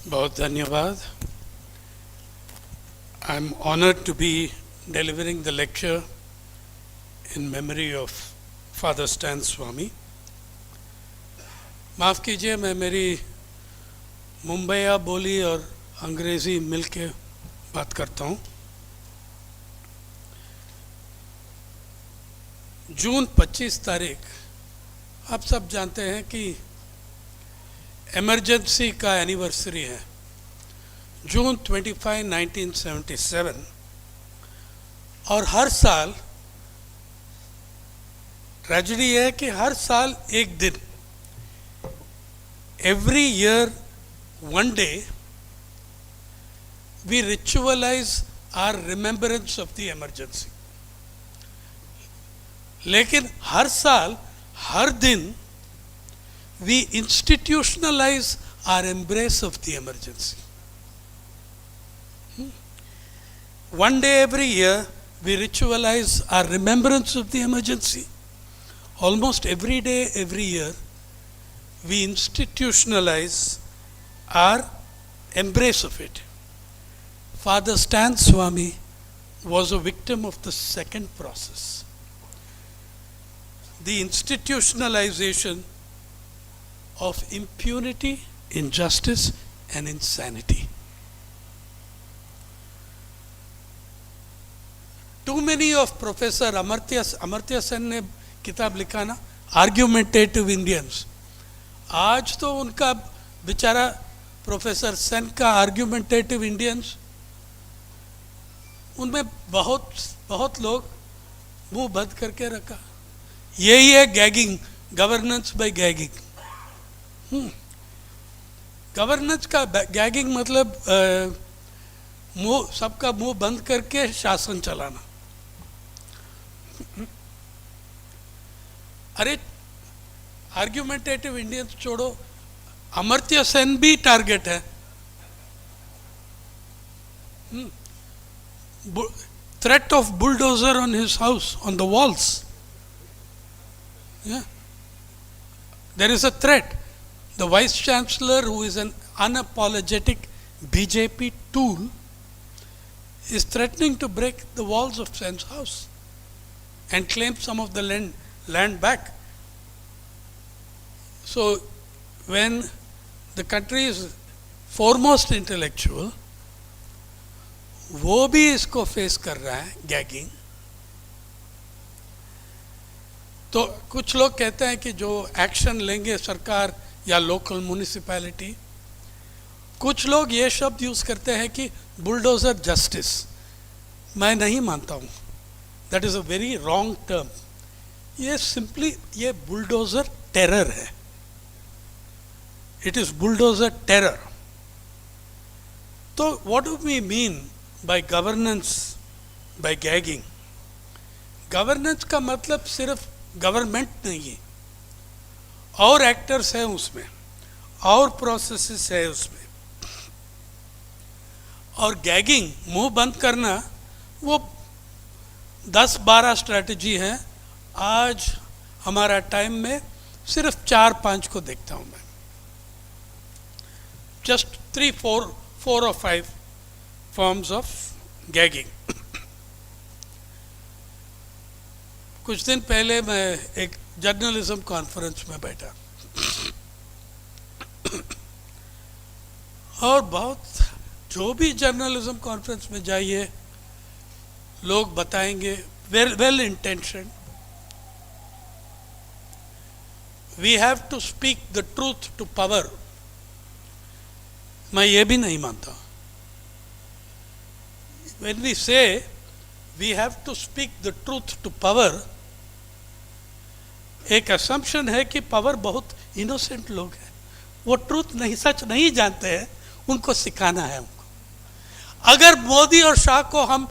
बहुत धन्यवाद. I am honored to be delivering the lecture in memory of Father Stan Swami. माफ़ कीजिए, मैं मेरी मुंबईया बोली और अंग्रेज़ी मिल के बात करता हूँ. जून 25 तारीख आप सब जानते हैं कि इमरजेंसी का एनिवर्सरी है. जून 25, 1977. और हर साल ट्रेजेडी है कि हर साल एक दिन, every year one day, we ritualize our remembrance of the emergency. लेकिन हर साल हर दिन we institutionalize our embrace of the emergency. One day every year we ritualize our remembrance of the emergency. Almost every day every year we institutionalize our embrace of it. Father Stan Swami was a victim of the second process, the institutionalization of impunity, injustice and insanity. Too many of Professor Amartya Sen ने किताब लिखा ना, argumentative Indians. आज तो उनका बेचारा professor Sen का argumentative Indians, उनमें बहुत लोग मुंह बंद करके रखा. यही है gagging, governance by gagging. Governance का गैगिंग मतलब मुंह, सबका मुंह बंद करके शासन चलाना. अरे आर्ग्यूमेंटेटिव इंडियंस छोड़ो, अमर्त्य सेन भी टारगेट है. Threat of bulldozer on his house, on the walls. Yeah. There is a threat. The Vice Chancellor, who is an unapologetic BJP tool, is threatening to break the walls of Sen's house and claim some of the land back. So, when the country's foremost intellectual, वो भी इसको face कर रहा है, gagging, तो कुछ लोग कहते हैं कि जो एक्शन लेंगे सरकार या लोकल म्युनिसिपैलिटी, कुछ लोग ये शब्द यूज करते हैं कि बुलडोजर जस्टिस. मैं नहीं मानता हूँ. That is a very wrong term. ये सिंपली ये बुलडोजर टेरर है. It is bulldozer terror. तो what do we mean by governance by gagging? Governance का मतलब सिर्फ गवर्नमेंट नहीं है, और एक्टर्स हैं उसमें, और प्रोसेसेस है उसमें. और गैगिंग, मुंह बंद करना, वो 10-12 स्ट्रैटेजी हैं. आज हमारा टाइम में सिर्फ 4-5 को देखता हूं मैं. Just 3-4 or 5 forms of gagging. कुछ दिन पहले मैं एक जर्नलिज्म कॉन्फ्रेंस में बैठा और बहुत, जो भी जर्नलिज्म कॉन्फ्रेंस में जाइए, लोग बताएंगे well intention, we have to speak the truth to power. मैं ये भी नहीं मानता. When we say we have to speak the truth to power, एक assumption है कि पावर बहुत इनोसेंट लोग हैं, वो ट्रूथ नहीं, सच नहीं जानते हैं, उनको सिखाना है उनको. अगर मोदी और शाह को हम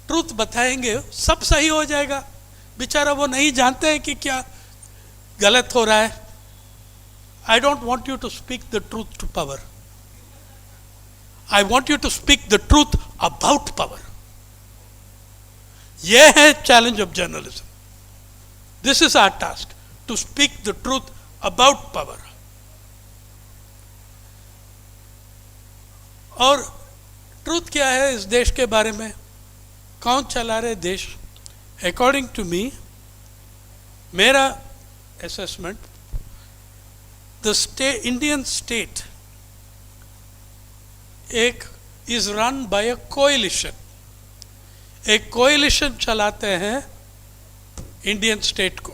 ट्रूथ बताएंगे सब सही हो जाएगा. बेचारा वो नहीं जानते हैं कि क्या गलत हो रहा है. I don't want you to speak the truth to power. I want you to speak the truth about power. यह है challenge of journalism. This is our task, to speak the truth about power. और truth क्या है इस देश के बारे में, कौन चला रहे देश? अकॉर्डिंग टू मी, मेरा असेसमेंट, द इंडियन स्टेट एक is run by a coalition. एक कोएलिशन चलाते हैं इंडियन स्टेट को।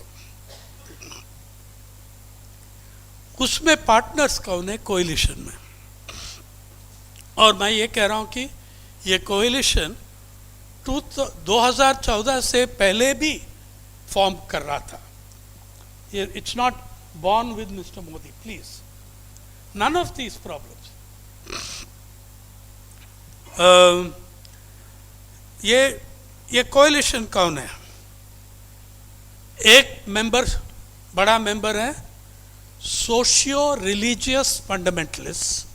उसमें पार्टनर्स कौन है कोएलिशन में? और मैं ये कह रहा हूं कि ये कोएलिशन 2014 से पहले भी फॉर्म कर रहा था। It's not born with Mr. Modi, please. None of these problems. ये कोएलिशन कौन है? एक मेंबर, बड़ा मेंबर है सोशियो रिलीजियस फंडामेंटलिस्ट,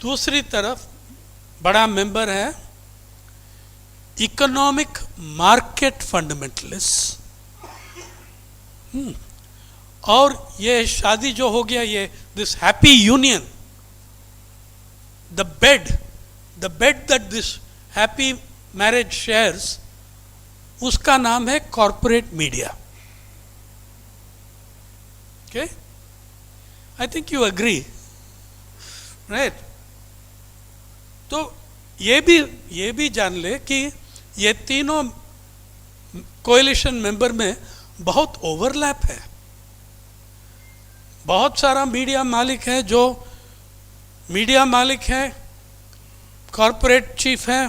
दूसरी तरफ बड़ा मेंबर है इकोनॉमिक मार्केट फंडामेंटलिस्ट। और ये शादी जो हो गया, ये this happy union, the bed that this happy marriage shares, उसका नाम है corporate media. Okay, I think you agree, right? तो ये भी जान ले कि ये तीनों कोएलिशन मेंबर में बहुत ओवरलैप है। बहुत सारा मीडिया मालिक है जो मीडिया मालिक हैं, कॉरपोरेट चीफ हैं,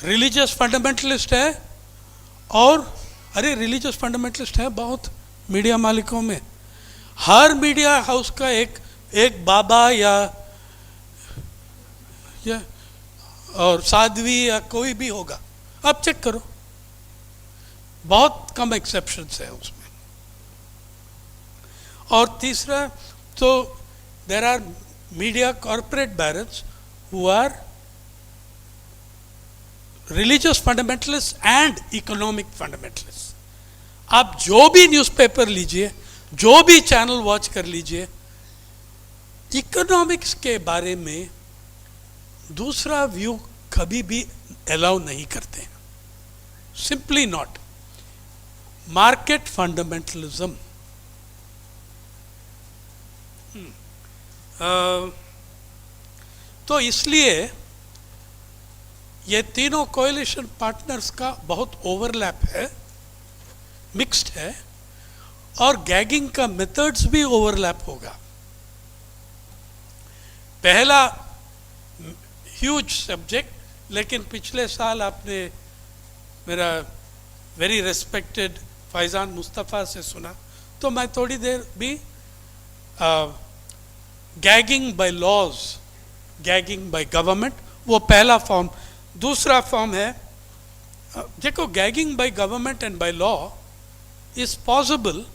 रिलीजियस फंडामेंटलिस्ट है, और अरे रिलीजियस फंडामेंटलिस्ट है बहुत मीडिया मालिकों में। हर मीडिया हाउस का एक बाबा या और साध्वी या कोई भी होगा, आप चेक करो, बहुत कम एक्सेप्शंस है उसमें। और तीसरा, तो there are media corporate barons who are religious fundamentalist and economic fundamentalist. आप जो भी न्यूज़पेपर लीजिए, जो भी चैनल वॉच कर लीजिए, इकोनॉमिक्स के बारे में दूसरा व्यू कभी भी अलाउ नहीं करते हैं, सिंपली नॉट। मार्केट फंडामेंटलिज्म, तो इसलिए ये तीनों कोएलिशन पार्टनर्स का बहुत ओवरलैप है, मिक्स्ड है, और गैगिंग का मेथड्स भी ओवरलैप होगा। पहला ह्यूज सब्जेक्ट, लेकिन पिछले साल आपने मेरा वेरी रेस्पेक्टेड फैजान मुस्तफ़ा से सुना, तो मैं थोड़ी देर भी gagging by laws, gagging by government, वो पहला फॉर्म। दूसरा फॉर्म है, देखो, gagging by government and by law is possible,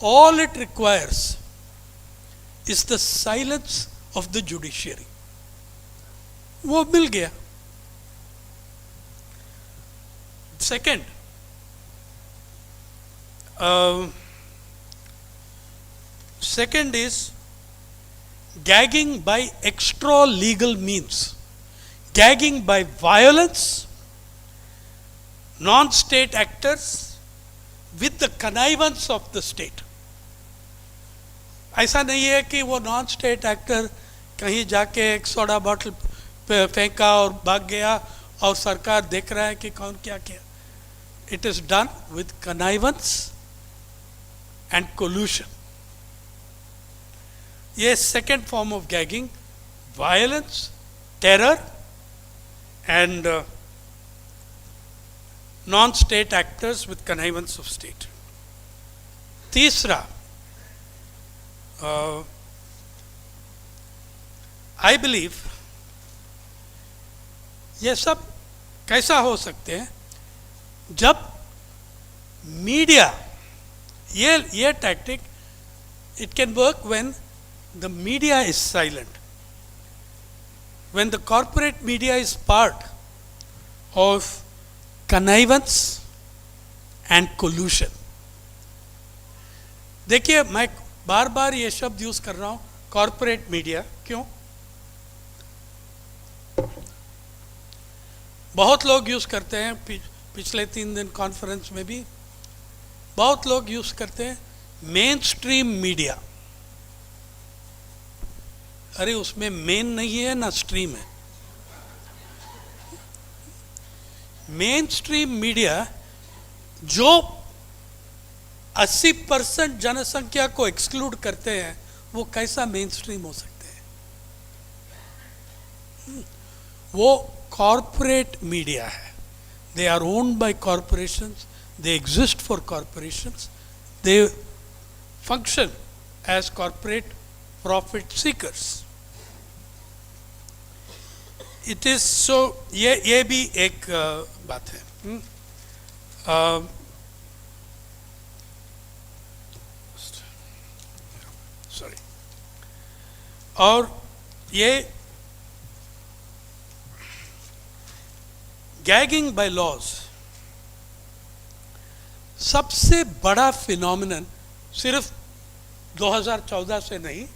all it requires is the silence of the judiciary. वो मिल गया। Second, second is gagging by extra legal means, gagging by violence, non-state actors with the connivance of the state. ऐसा नहीं है कि वो non state actor कहीं जाके एक सोडा बॉटल फेंका और भाग गया और सरकार देख रहा है कि कौन क्या किया। It is done with connivance and collusion. ये second form of gagging, violence, terror and non state actors with connivance of state. तीसरा, आई बिलीव ये सब कैसा हो सकते हैं जब मीडिया, ये tactic, it can work when the media is silent, when the corporate media is part of connivance and collusion. देखिए, मैं बार बार ये शब्द यूज कर रहा हूं, कॉरपोरेट मीडिया। क्यों? बहुत लोग यूज करते हैं, पिछले 3 दिन कॉन्फ्रेंस में भी बहुत लोग यूज करते हैं मेन स्ट्रीम मीडिया। अरे उसमें मेन नहीं है ना स्ट्रीम है। मेन स्ट्रीम मीडिया जो 80% जनसंख्या को एक्सक्लूड करते हैं, वो कैसा मेन स्ट्रीम हो सकते हैं? वो कॉरपोरेट मीडिया है। They are owned by corporations, they exist for corporations, they function as corporate profit seekers. It is so, ये भी एक बात है। सॉरी। और ये गैगिंग बाय लॉज सबसे बड़ा फिनोमिनन सिर्फ 2014 से नहीं,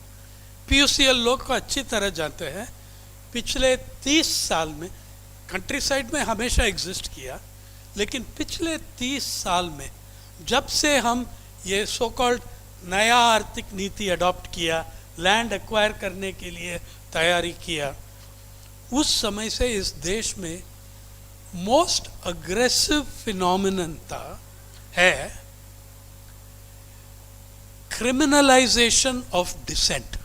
PUCL लोग को अच्छी तरह जानते हैं। पिछले 30 साल में कंट्री साइड में हमेशा एग्जिस्ट किया, लेकिन पिछले 30 साल में जब से हम ये सो कॉल्ड नया आर्थिक नीति अडॉप्ट किया, लैंड एक्वायर करने के लिए तैयारी किया, उस समय से इस देश में मोस्ट अग्रेसिव फिनोमिनन है criminalisation of dissent.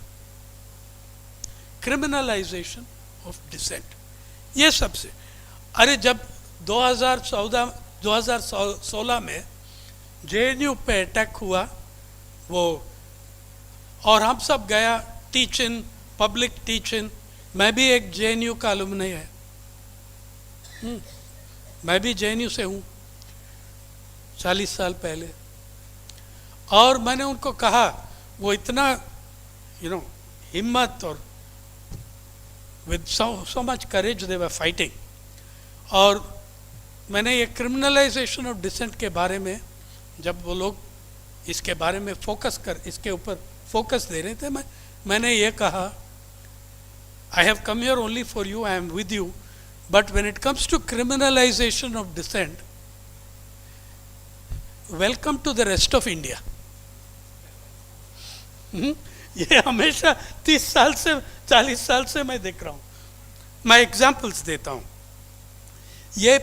Criminalisation of dissent, ये सबसे। अरे जब 2016 में JNU पे अटैक हुआ, वो और हम सब गया teach in, public teach in. मैं भी एक JNU का अलुमनी है, मैं भी JNU से हूँ 40 साल पहले। और मैंने उनको कहा, वो इतना हिम्मत और with so much courage they were fighting। और मैंने ये क्रिमिनलाइजेशन ऑफ डिसेंट के बारे में, जब वो लोग इसके बारे में इसके ऊपर फोकस दे रहे थे, मैंने ये कहा, I have come here only for you, I am with you, but when it comes to criminalisation of dissent, welcome to the rest of India. ये हमेशा 30 साल से 40 साल से मैं देख रहा हूँ। मैं एग्जाम्पल्स देता हूँ। ये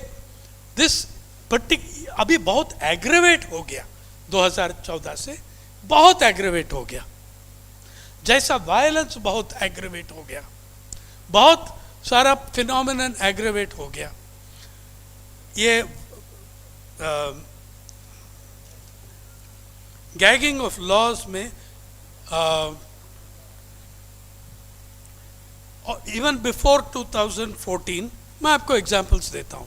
अभी बहुत एग्रेवेट हो गया, 2014 से बहुत एग्रेवेट हो गया। जैसा वायलेंस बहुत एग्रेवेट हो गया, बहुत सारा फिनोमिनन एग्रेवेट हो गया। ये गैगिंग ऑफ लॉज में इवन बिफोर 2014, मैं आपको एग्जांपल्स देता हूं।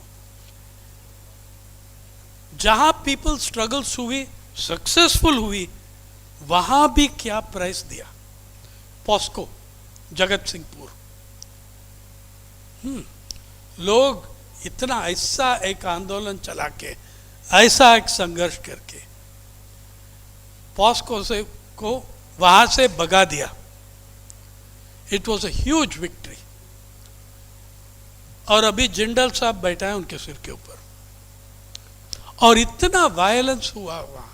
जहां पीपल स्ट्रगल्स हुई, सक्सेसफुल हुई, वहां भी क्या प्राइस दिया? पॉस्को, जगत सिंहपुर। लोग इतना ऐसा एक आंदोलन चला के, ऐसा एक संघर्ष करके पॉस्को को वहां से भगा दिया। It was a huge victory. और अभी जिंदल साहब बैठा है उनके सिर के ऊपर। और इतना वायलेंस हुआ वहां।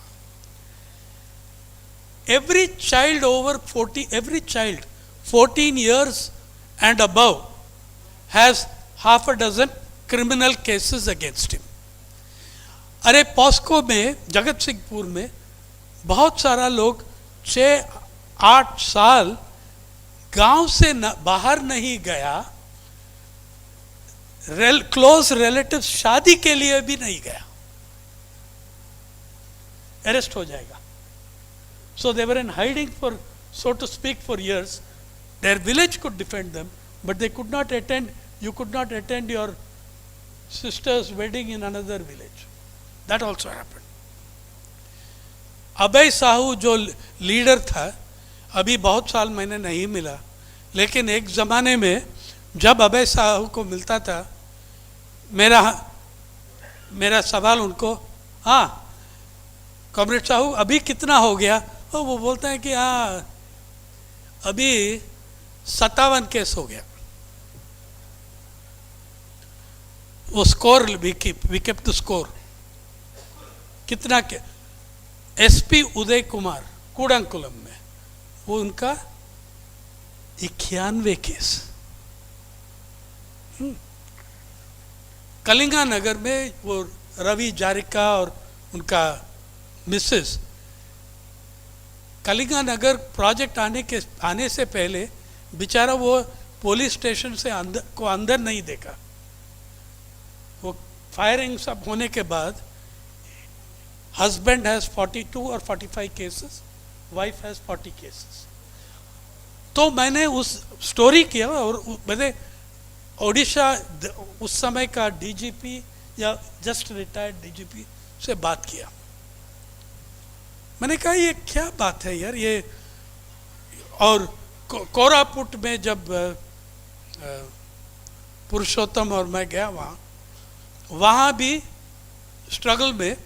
every child 14 years and above has half a dozen criminal cases against him. अरे पॉस्को में, जगत सिंहपुर में बहुत सारा लोग 6-8 साल गांव से बाहर नहीं गया, क्लोज रिलेटिव शादी के लिए भी नहीं गया, अरेस्ट हो जाएगा. So they were in hiding for, so to speak, for years. Their village could defend them, but they could not attend. You could not attend your sister's wedding in another village. That also happened. अभय साहू जो leader था, अभी बहुत साल मैंने नहीं मिला, लेकिन एक ज़माने में जब अभय साहू को मिलता था, मेरा सवाल उनको, हाँ कॉमरेड साहू अभी कितना हो गया, और वो बोलता है कि हाँ अभी 57 केस हो गया। वो score we kept the score. कितना के एसपी उदय कुमार कूड़ांकुलम में, वो उनका 91 केस। कलिंगा नगर में वो रवि जारिका और उनका मिसेस, कलिंगा नगर प्रोजेक्ट आने से पहले बेचारा वो पुलिस स्टेशन से अंदर नहीं देखा। वो फायरिंग सब होने के बाद हस्बैंड हैज 42 और 45 केसेस, वाइफ हैज 40 केसेस। तो मैंने उस स्टोरी किया और मैंने ओडिशा उस समय का डीजीपी या जस्ट रिटायर्ड डीजीपी से बात किया। मैंने कहा ये क्या बात है यार ये। और कोरापुट में जब पुरुषोत्तम और मैं गया वहाँ भी स्ट्रगल में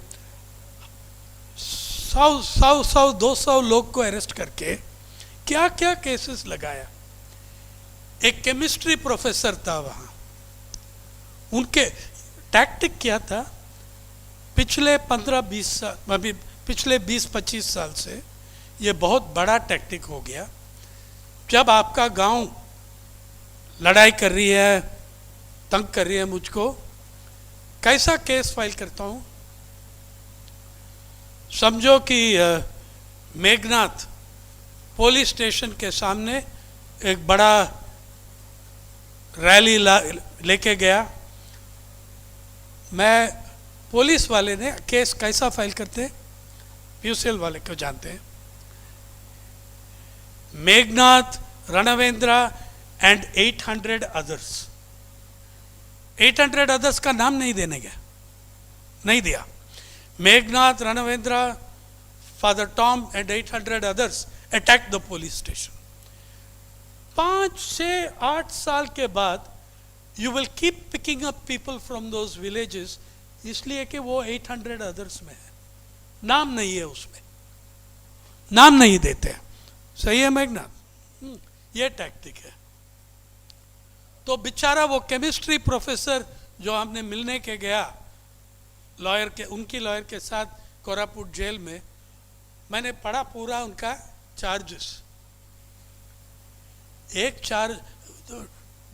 100-200 लोग को अरेस्ट करके क्या क्या केसेस लगाया। एक केमिस्ट्री प्रोफेसर था वहाँ, उनके टैक्टिक क्या था, पिछले 15-20 साल, अभी पिछले 20-25 साल से ये बहुत बड़ा टैक्टिक हो गया। जब आपका गांव लड़ाई कर रही है, तंग कर रही है मुझको, कैसा केस फाइल करता हूँ, समझो कि मेघनाथ पुलिस स्टेशन के सामने एक बड़ा रैली लेके गया। मैं पुलिस वाले ने केस कैसा फाइल करते हैं, PUCL वाले को जानते हैं, Meghnath, Ranvendra and 800 others. 800 others का नाम नहीं नहीं दिया। Meghnath, Ranvendra, father Tom and 800 others attack the police station. 5-6-8 साल के बाद you will keep picking up people from those villages, इसलिए कि वो 800 अदर्स में है, नाम नहीं है उसमें, नाम नहीं देते। सही है मेघनाथ? ये टैक्टिक है। तो बेचारा वो केमिस्ट्री प्रोफेसर जो हमने मिलने के गया लॉयर के, उनकी लॉयर के साथ कोरापुट जेल में, मैंने पढ़ा पूरा उनका चार्जेस। एक चार्ज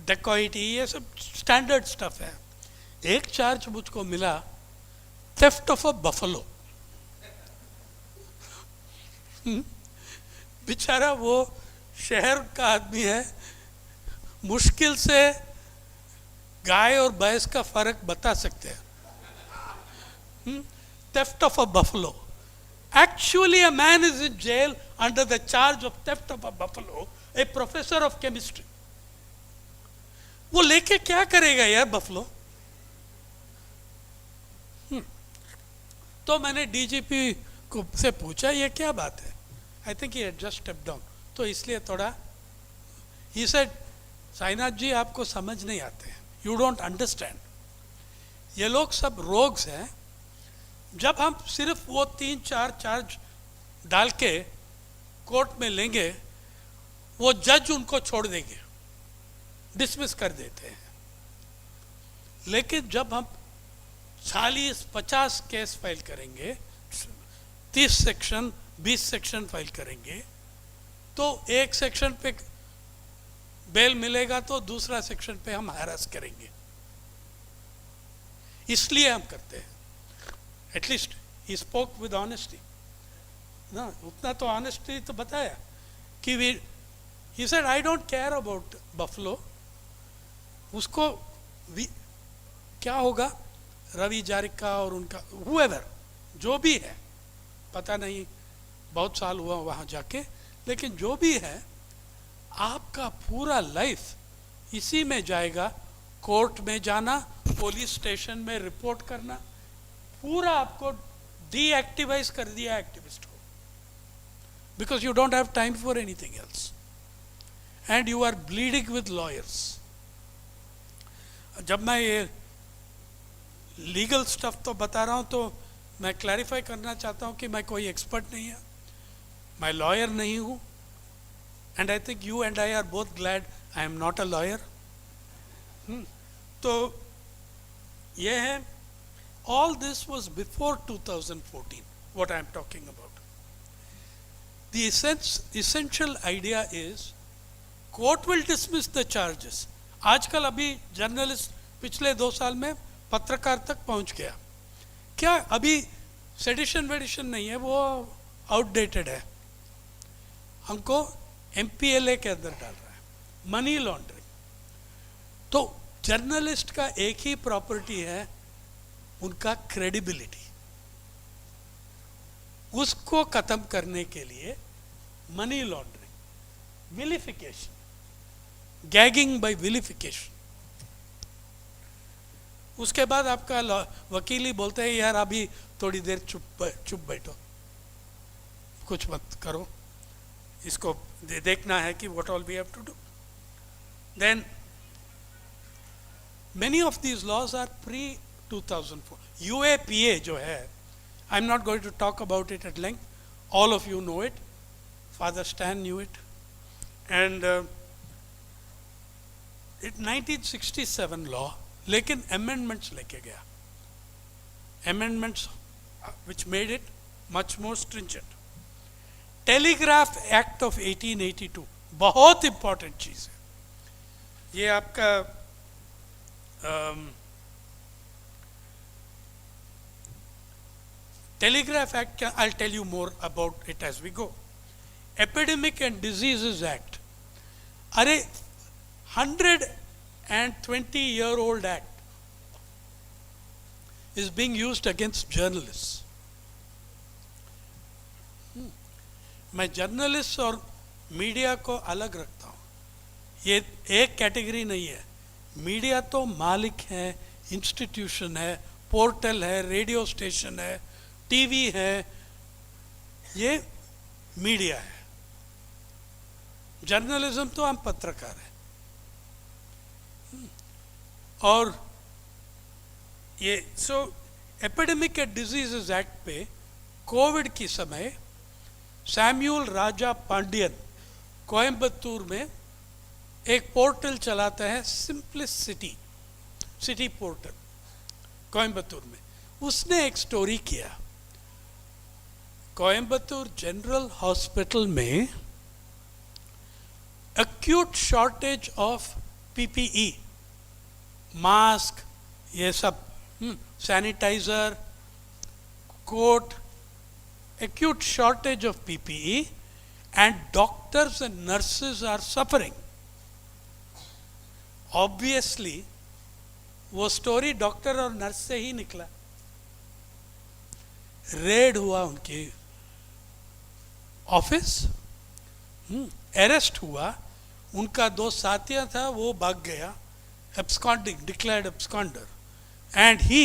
डेकॉइटी, ये सब स्टैंडर्ड स्टफ है। एक चार्ज मुझको मिला थेफ्ट ऑफ अ बफलो। बेचारा वो शहर का आदमी है, मुश्किल से गाय और भैंस का फर्क बता सकते हैं। Theft of a buffalo. Actually, a man is in jail under the charge of theft of a buffalo, a professor of chemistry. वो लेके क्या करेगा यार बफलो? तो मैंने डीजीपी को से पूछा ये क्या बात है। I think he had just step down, तो इसलिए थोड़ा ही सेड, साईनाथ जी आपको समझ नहीं आते, यू डोंट अंडरस्टैंड, ये लोग सब रोग्स हैं। जब हम सिर्फ वो 3-4 चार्ज डाल के कोर्ट में लेंगे, वो जज उनको छोड़ देंगे, डिसमिस कर देते हैं। लेकिन जब हम 40-50 केस फाइल करेंगे, 30 सेक्शन 20 सेक्शन फाइल करेंगे, तो एक सेक्शन पे बेल मिलेगा तो दूसरा सेक्शन पे हम हैरेस करेंगे। इसलिए हम करते हैं। At least he spoke with honesty ना, उतना तो ऑनेस्टी तो बताया कि he said I don't care about buffalo. उसको क्या होगा, रवि जारिका और उनका हुएवर जो भी है, पता नहीं, बहुत साल हुआ वहाँ जाके, लेकिन जो भी है, आपका पूरा लाइफ इसी में जाएगा। कोर्ट में जाना, पुलिस स्टेशन में रिपोर्ट करना, पूरा आपको डीएक्टिवाइज कर दिया एक्टिविस्ट को, because you don't have time for anything else and you are bleeding with lawyers. जब मैं ये लीगल स्टफ तो बता रहा हूं, तो मैं क्लैरिफाई करना चाहता हूं कि मैं कोई एक्सपर्ट नहीं है, मैं लॉयर नहीं हूं, and I think you and I R both glad I am not a lawyer. तो ये है, all this was before 2014, what I am talking about. The essential idea is court will dismiss the charges. आजकल अभी journalist पिछले 2 साल में पत्रकार तक पहुंच गया. क्या अभी सेडिशन वेडिशन नहीं है, वो आउटडेटेड है. हमको MPLA के अंदर डाल रहा है, मनी लॉन्ड्रिंग. तो जर्नलिस्ट का एक ही प्रॉपर्टी है, उनका क्रेडिबिलिटी. उसको खत्म करने के लिए money laundering, vilification, gagging by vilification. उसके बाद आपका वकील ही बोलते हैं यार अभी थोड़ी देर चुप बैठो, कुछ मत करो, इसको देखना है कि what all we have to do. Then many of these laws are pre 2004. UAPA जो है, I'm not going to talk about it at length, all of you know it, Father Stan knew it, and it 1967 law, लेकिन amendments लेके गया, amendments which made it much more stringent. Telegraph Act of 1882 बहुत important चीज़ है. ये आपका Telegraph Act, I'll tell you more about it as we go. Epidemic and Diseases Act, अरे 120-year-old act is being used against journalists. मैं journalist और media को अलग रखता हूँ. ये एक कैटेगरी नहीं है. मीडिया तो मालिक है, इंस्टीट्यूशन है, पोर्टल है, रेडियो स्टेशन है, टीवी है, ये मीडिया है. जर्नलिज्म तो हम पत्रकार हैं. और ये एपिडेमिक एंड डिजीजेस एक्ट पे कोविड की समय सैम्यूल राजा पांडियन कोयम्बतूर में एक पोर्टल चलाता है, सिंप्लिसिटी सिटी पोर्टल कोयम्बतूर में. उसने एक स्टोरी किया. कोयम्बतूर जनरल हॉस्पिटल में acute shortage of PPE, mask, ये सब, sanitiser, coat, acute shortage of PPE, and doctors and nurses are suffering. Obviously, वो स्टोरी डॉक्टर और नर्स से ही निकला. रेड हुआ उनके ऑफिस, अरेस्ट हुआ. उनका 2 साथिया था, वो भाग गया, absconding, declared absconder, and he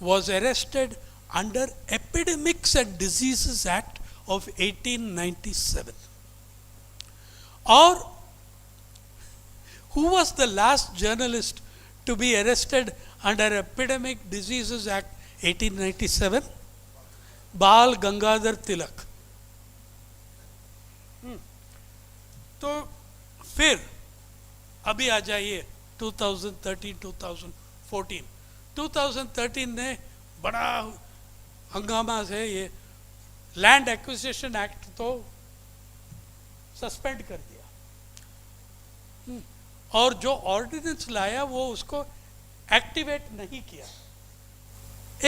was arrested under Epidemics and Diseases Act of 1897. Or who was the last journalist to be arrested under Epidemic Diseases Act 1897? बाल गंगाधर तिलक. तो फिर अभी आ जाइए 2013-2014. 2013 ने बड़ा हंगामा से ये लैंड एक्विजिशन एक्ट तो सस्पेंड कर दिया, और जो ऑर्डिनेंस लाया वो उसको एक्टिवेट नहीं किया.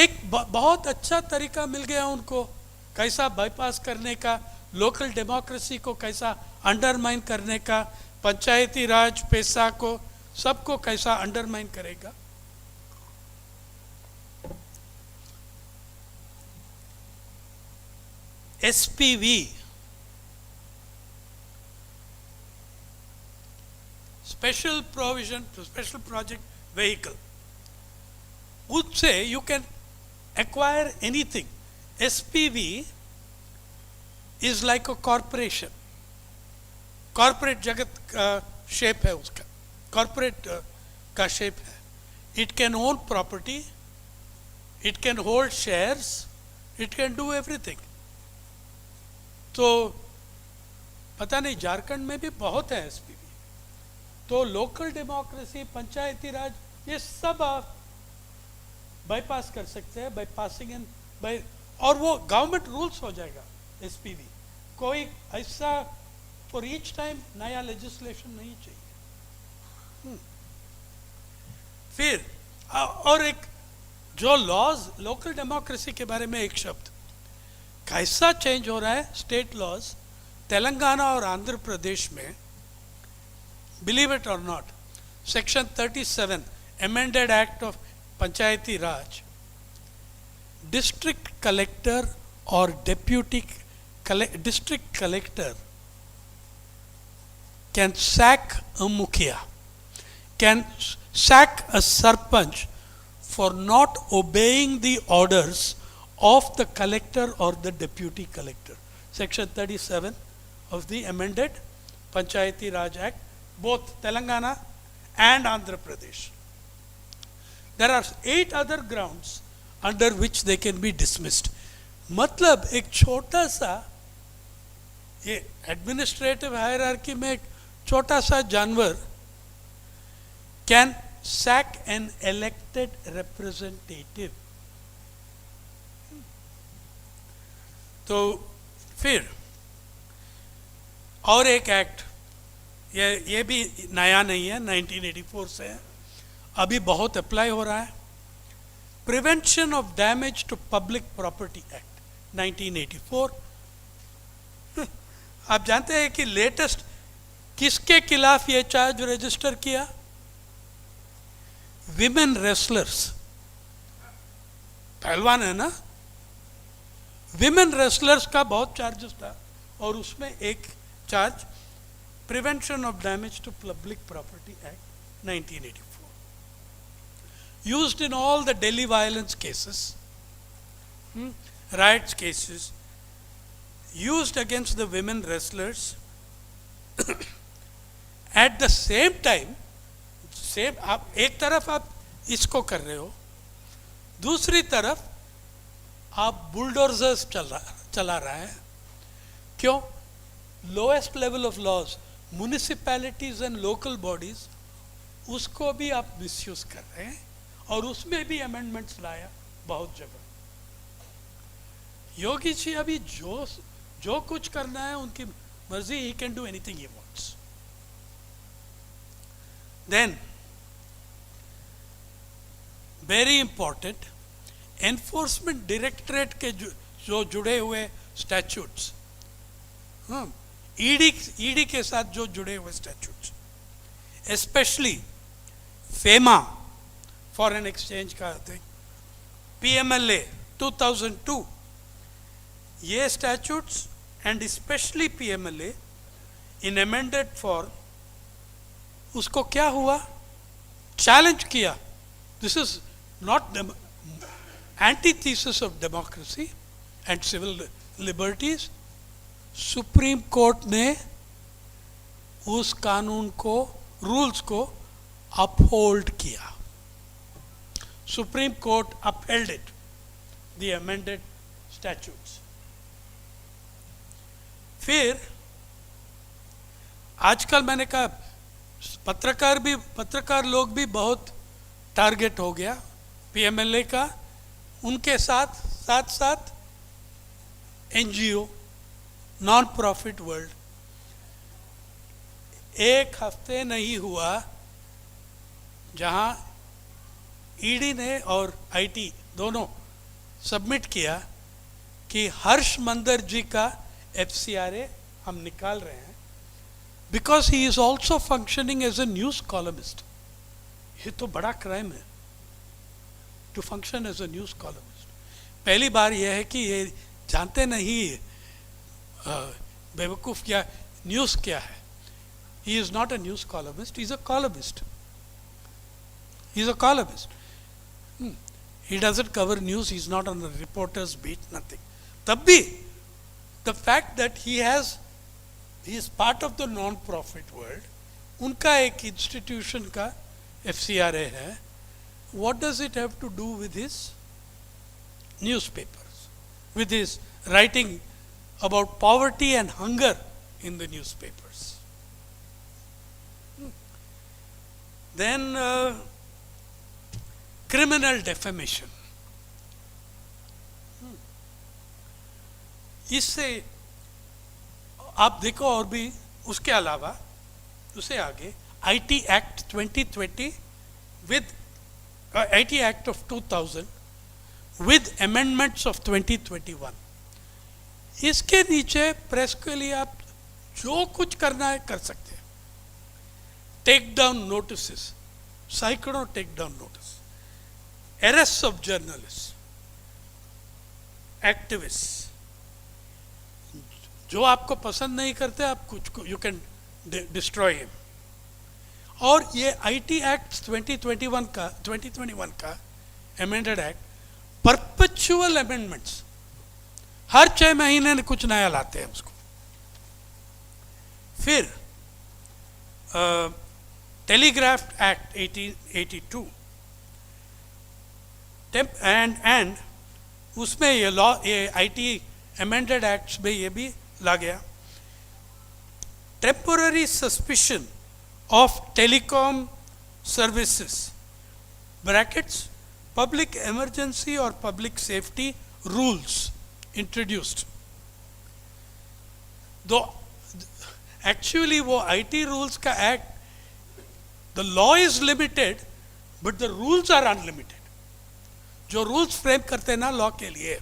एक बहुत अच्छा तरीका मिल गया उनको कैसा बाईपास करने का, लोकल डेमोक्रेसी को कैसा अंडरमाइन करने का, पंचायती राज पैसा को सबको कैसा अंडरमाइन करेगा. SPV, Special Provision, Special Project Vehicle, उससे you can acquire anything. SPV is like a corporation. Corporate जगत का शेप है उसका, corporate का शेप है. It can own property, it can hold shares, it can do everything. तो पता नहीं झारखंड में भी बहुत है एसपीवी। तो लोकल डेमोक्रेसी, पंचायती राज, ये सब आप बाईपास कर सकते हैं बाई पासिंग इन बाई, और वो गवर्नमेंट रूल्स हो जाएगा एसपीवी। कोई ऐसा फॉर ईच टाइम नया लेजिस्लेशन नहीं चाहिए। फिर और एक जो लॉज, लोकल डेमोक्रेसी के बारे में एक शब्द, कैसा चेंज हो रहा है स्टेट लॉज तेलंगाना और आंध्र प्रदेश में। बिलीव इट और not, section 37 amended act of Panchayati Raj, district collector और deputy district collector can sack a mukhia, can sack a sarpanch for not obeying the orders of the collector or the deputy collector. Section 37 of the amended Panchayati Raj Act, both Telangana and Andhra Pradesh. There are 8 other grounds under which they can be dismissed. मतलब एक छोटा सा, ये administrative hierarchy में एक छोटा सा जानवर can sack an elected representative. तो फिर और एक एक्ट, ये भी नया नहीं है, 1984 से है, अभी बहुत अप्लाई हो रहा है, prevention of damage to public property act 1984। आप जानते हैं कि लेटेस्ट किसके खिलाफ ये चार्ज रजिस्टर किया? विमेन रेसलर्स, पहलवान है ना, विमेन रेसलर्स का बहुत चार्जेस था, और उसमें एक charge prevention of damage to public property act 1984, used in all the daily violence cases, riots cases, used against the women wrestlers. At the same time, same आप एक तरफ आप इसको कर रहे हो, दूसरी तरफ आप बुलडोजर्स चला रहा है। क्यों? Lowest level of laws, municipalities and local bodies, उसको भी आप मिसयूज कर रहे हैं, और उसमें भी अमेंडमेंट्स लाया बहुत जगह। योगी जी अभी जो कुछ करना है उनकी मर्जी, he can do anything he wants. Then very important, Enforcement Directorate के जो जुड़े हुए स्टैट्यूट्स, ईडी के साथ जो जुड़े हुए statutes, specially FEMA foreign exchange का थिंग, पीएमएलए 2002, ये statutes and specially PMLA in amended form, उसको क्या हुआ? चैलेंज किया। This is not antithesis of democracy and civil liberties. Supreme Court ने उस कानून को, रूल्स को अपहोल्ड किया। Supreme court upheld it, the amended statutes. फिर आजकल मैंने कहा पत्रकार लोग भी बहुत टारगेट हो गया पीएमएलए का, उनके साथ एनजीओ, नॉन प्रॉफिट वर्ल्ड। एक हफ्ते नहीं हुआ जहां ईडी ने और आईटी दोनों सबमिट किया कि हर्ष मंदर जी का एफसीआरए हम निकाल रहे हैं, because he is also functioning as a news columnist. ये तो बड़ा क्राइम है to function as a news columnist. पहली बार यह है कि ये जानते नहीं बेवकूफ क्या न्यूज क्या है। He is not a news columnist, he is a columnist, he is a columnist. He doesn't cover news, he's not on the reporter's beat, nothing. तब भी the fact that he is part of the non-profit world, उनका एक institution का FCRA है, what does it have to do with his newspapers, with his writing about poverty and hunger in the newspapers. Then criminal defamation. इससे आप देखो, और भी उसके अलावा उससे आगे IT Act 2020 with IT Act of 2000 with amendments of 2021. इसके नीचे प्रेस के लिए आप जो कुछ करना है कर सकते हैं. टेक डाउन नोटिस, सैकड़ों take down notice, arrest of journalist, activist. जो आपको पसंद नहीं करते आप कुछ यू कैन डिस्ट्रॉय हिम. और ये IT एक्ट 2021 का अमेंडेड एक्ट परपेचुअल अमेंडमेंट्स, हर 6 महीने में कुछ नया लाते हैं उसको. फिर टेलीग्राफ एक्ट 1882 एंड उसमें ये लॉ, ये IT अमेंडेड एक्ट्स में ये भी ला गया. Temporary suspicion of telecom services brackets public emergency or public safety rules introduced. Though actually वो IT rules का act, the law is limited but the rules are unlimited. जो rules frame करते हैं ना law के लिए,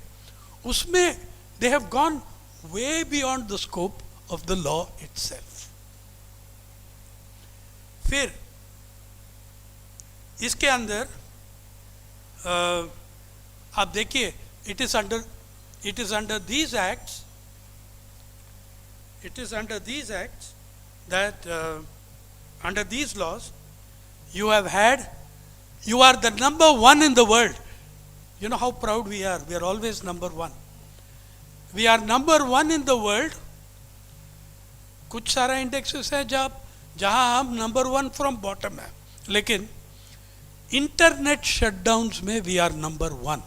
उसमें they have gone way beyond the scope of the law itself. फिर इसके अंदर आप देखिए, it is under these acts that under these laws you are the number one in the world. You know how proud we are always number one. We are number one in the world. कुछ सारा indexes है जहां हम number 1 from bottom है, लेकिन internet shutdowns में we are number 1.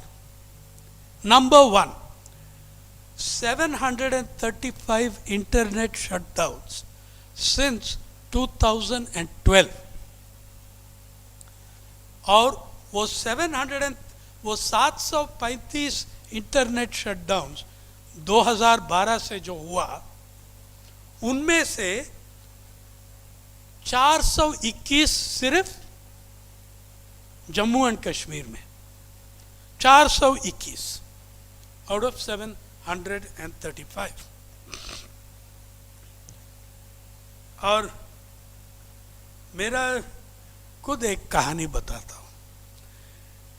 735 internet shutdowns since 2012. और वो 735 इंटरनेट शटडाउन्स 2012 से जो हुआ, उनमें से 421 सिर्फ जम्मू एंड कश्मीर में. 421 आउट ऑफ 735. और मेरा खुद एक कहानी बताता हूं,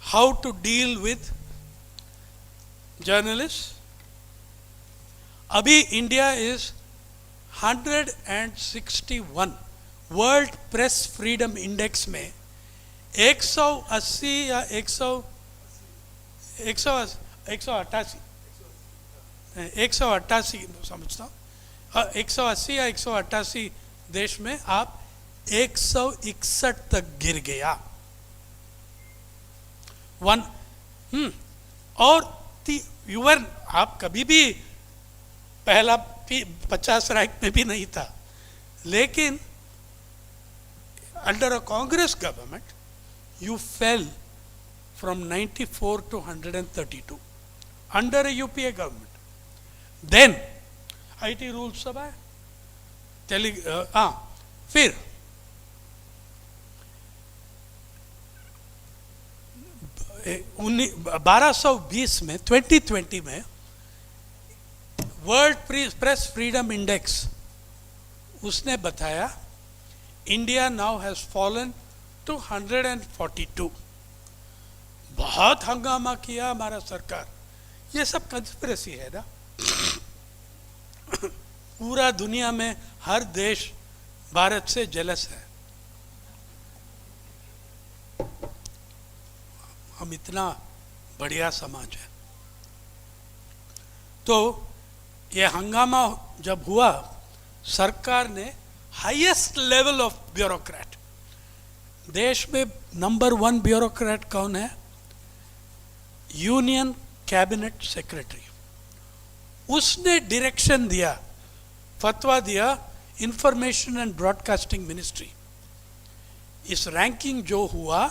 how to deal with journalist. अभी India is 161 world press freedom index में. 188 या 188 समझता हूँ, 180 या 188 देश में आप 161 तक गिर गया. और यूवर आप कभी भी पहला 50 रैंक में भी नहीं था, लेकिन under a Congress government you fell from 94 to 132 under a UPA government. Then IT rules सब आए, फिर 1220 में 2020 में वर्ल्ड प्रेस फ्रीडम इंडेक्स उसने बताया India now has fallen to 142. बहुत हंगामा किया हमारा सरकार. ये सब कंस्पिरेसी है ना. पूरा दुनिया में हर देश भारत से जेलस है. हम इतना बढ़िया समाज है. तो ये हंगामा जब हुआ, सरकार ने हाईएस्ट लेवल ऑफ ब्यूरोक्रेट, देश में नंबर 1 ब्यूरोक्रेट कौन है? Union cabinet secretary. उसने डायरेक्शन दिया फतवा दिया इंफॉर्मेशन एंड ब्रॉडकास्टिंग मिनिस्ट्री। इस रैंकिंग जो हुआ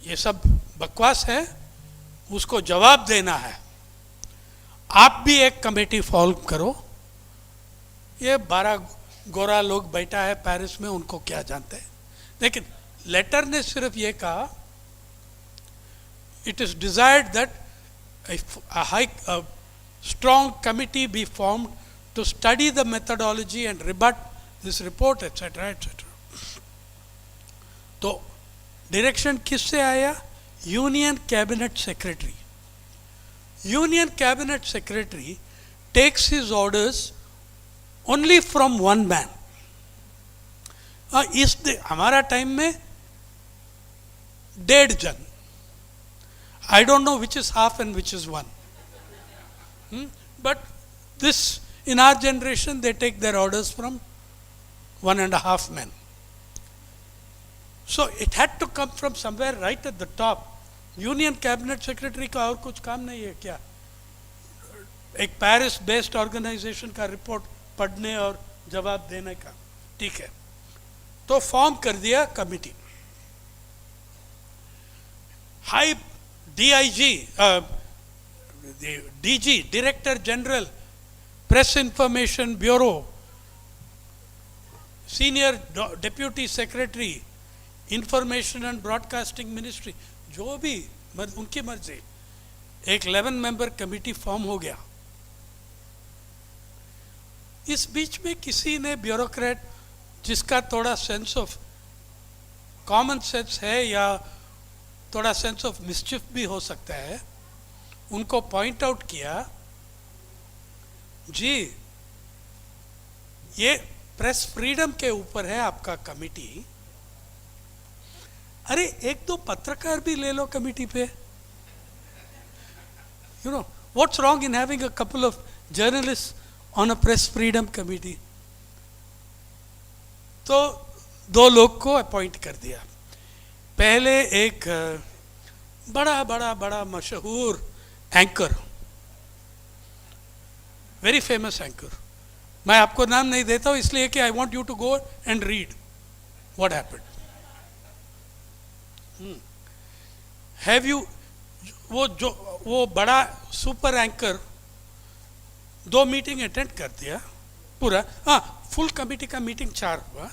ये सब बकवास है, उसको जवाब देना है। आप भी एक कमेटी फॉर्म करो। ये 12 गोरा लोग बैठा है पेरिस में, उनको क्या जानते हैं। लेकिन लेटर ने सिर्फ ये कहा, it is desired that a strong committee be formed to study the methodology and rebut this report, etc., etc. तो डायरेक्शन किससे आया? Union cabinet secretary. Union cabinet secretary takes his orders only from one man. हमारा time में 1.5 जन, I don't know which is half and which is one. But this, in our generation, they take their orders from 1.5 men. So it had to come from somewhere right at the top. Union cabinet secretary का और कुछ काम नहीं है क्या? एक Paris based organisation का report पढ़ने और जवाब देने का, ठीक है। तो फॉर्म कर दिया committee. High DIG, DG, director general, press information bureau, senior deputy secretary, information and broadcasting ministry, जो भी उनकी मर्जी, एक 11 मेंबर कमेटी फॉर्म हो गया। इस बीच में किसी ने ब्यूरोक्रेट जिसका थोड़ा सेंस ऑफ कॉमन सेंस है या थोड़ा सेंस ऑफ मिस्चिफ भी हो सकता है, उनको पॉइंट आउट किया, जी ये प्रेस फ्रीडम के ऊपर है आपका कमिटी, अरे एक दो पत्रकार भी ले लो कमिटी पे। You know what's wrong in having a couple of journalist on a press freedom committee. तो 2 लोग को अपॉइंट कर दिया। पहले एक बड़ा मशहूर एंकर, वेरी फेमस एंकर, मैं आपको नाम नहीं देता हूं इसलिए कि I want you to go and read what happened. Have you, वो बड़ा सुपर एंकर 2 मीटिंग अटेंड कर दिया पूरा। हाँ, फुल कमेटी का मीटिंग 4 हुआ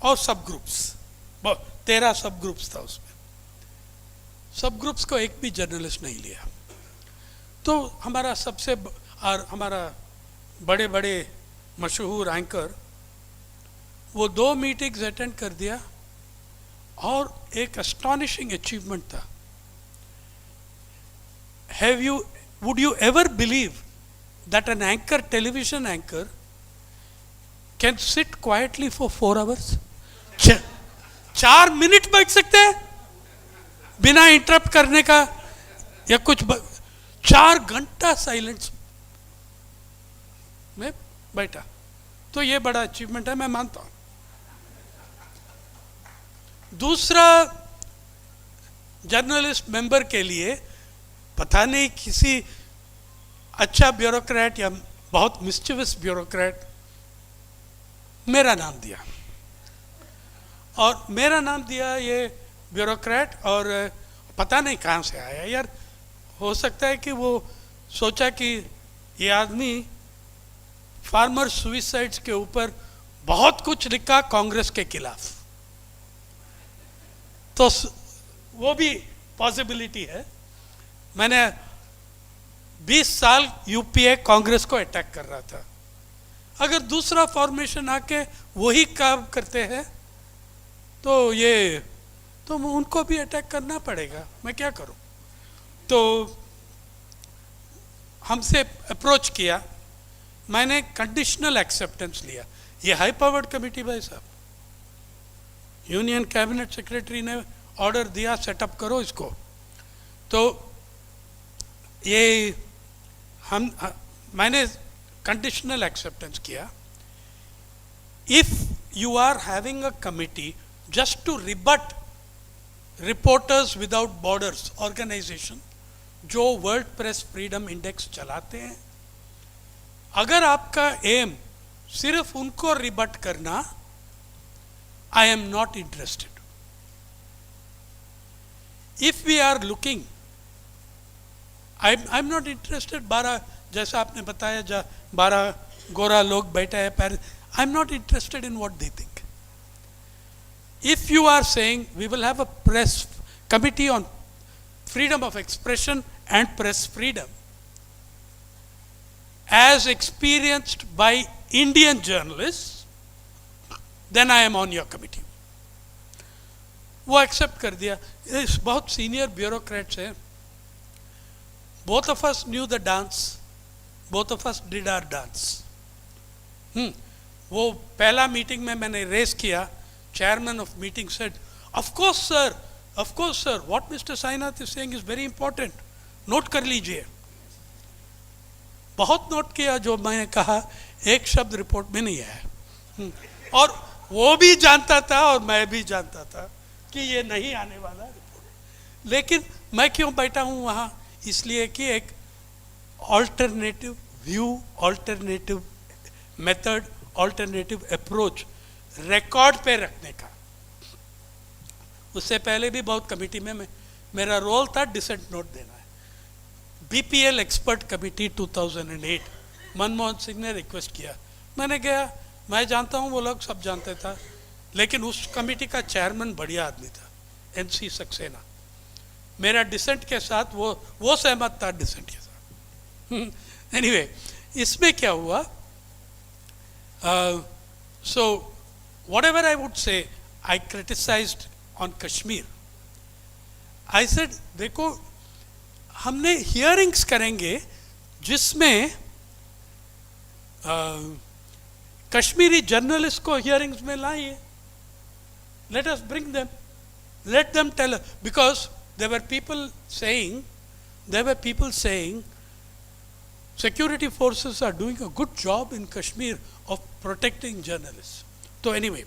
और सब ग्रुप्स, 13 सब ग्रुप्स था उसमें। सब ग्रुप्स को एक भी जर्नलिस्ट नहीं लिया। तो हमारा सबसे और हमारा बड़े मशहूर एंकर वो 2 मीटिंग्स अटेंड कर दिया और एक अस्टॉनिशिंग अचीवमेंट था। Would you ever believe that an anchor, television anchor, can sit quietly for 4 hours? 4 minute बैठ सकते हैं बिना इंटरप्ट करने का या कुछ 4 घंटा साइलेंस में बैठा। तो ये बड़ा अचीवमेंट है, मैं मानता हूं। दूसरा जर्नलिस्ट मेंबर के लिए पता नहीं किसी अच्छा ब्यूरोक्रेट या बहुत मिस्चिवस ब्यूरोक्रेट मेरा नाम दिया, और मेरा नाम दिया ये ब्यूरोक्रेट, और पता नहीं कहाँ से आया यार। हो सकता है कि वो सोचा कि ये आदमी फार्मर सुइसाइड्स के ऊपर बहुत कुछ लिखा कांग्रेस के खिलाफ, तो वो भी पॉसिबिलिटी है। मैंने 20 साल यूपीए कांग्रेस को अटैक कर रहा था। अगर दूसरा फॉर्मेशन आके वही काम करते हैं तो उनको भी अटैक करना पड़ेगा, मैं क्या करूं। तो हमसे अप्रोच किया, मैंने कंडीशनल एक्सेप्टेंस लिया। ये हाई पावर्ड कमेटी भाई साहब, यूनियन कैबिनेट सेक्रेटरी ने ऑर्डर दिया सेटअप करो इसको, तो ये मैंने कंडीशनल एक्सेप्टेंस किया। If you are having a committee just to rebut Reporters Without Borders organisation, जो वर्ल्ड प्रेस फ्रीडम इंडेक्स चलाते हैं, अगर आपका एम सिर्फ उनको रिबट करना, I am not interested. If we are looking, I am not interested. 12 जैसा आपने बताया 12 गोरा लोग बैठे हैं Paris. I am not interested in what they think. If you are saying we will have a press committee on freedom of expression and press freedom as experienced by Indian journalists, then I am on your committee. वो accept कर दिया. बहुत senior bureaucrats हैं. Both of us knew the dance. Both of us did our dance. वो पहला meeting में मैंने race किया. Chairman of meeting said, of course sir, what Mr. Sainath is saying is very important. Note कर लीजिए. बहुत note किया जो मैंने कहा. एक शब्द रिपोर्ट में नहीं आया. और वो भी जानता था और मैं भी जानता था कि ये नहीं आने वाला रिपोर्ट. लेकिन मैं क्यों बैठा हूँ वहाँ? इसलिए कि एक alternative view, alternative method, alternative approach record पे रखने का. उससे पहले भी बहुत कमेटी में मेरा रोल था डिसेंट नोट देना है. BPL expert committee 2008 Manmohan Singh ने रिक्वेस्ट किया. मैंने गया. मैं जानता हूँ, वो लोग सब जानते था. लेकिन उस कमेटी का चेयरमैन बढ़िया आदमी था, एनसी सक्सेना. मेरा डिसेंट के साथ वो सहमत था डिसेंट के साथ. एनीवे, इसमें क्या हुआ? सो whatever I would say, I criticized on Kashmir. I said, देखो, हमने हियरिंग्स करेंगे जिसमें कश्मीरी जर्नलिस्ट को हियरिंग्स में लाइए. Let us bring them. Let them tell us. Because there were people saying security forces are doing a good job in Kashmir of protecting journalists. तो anyway,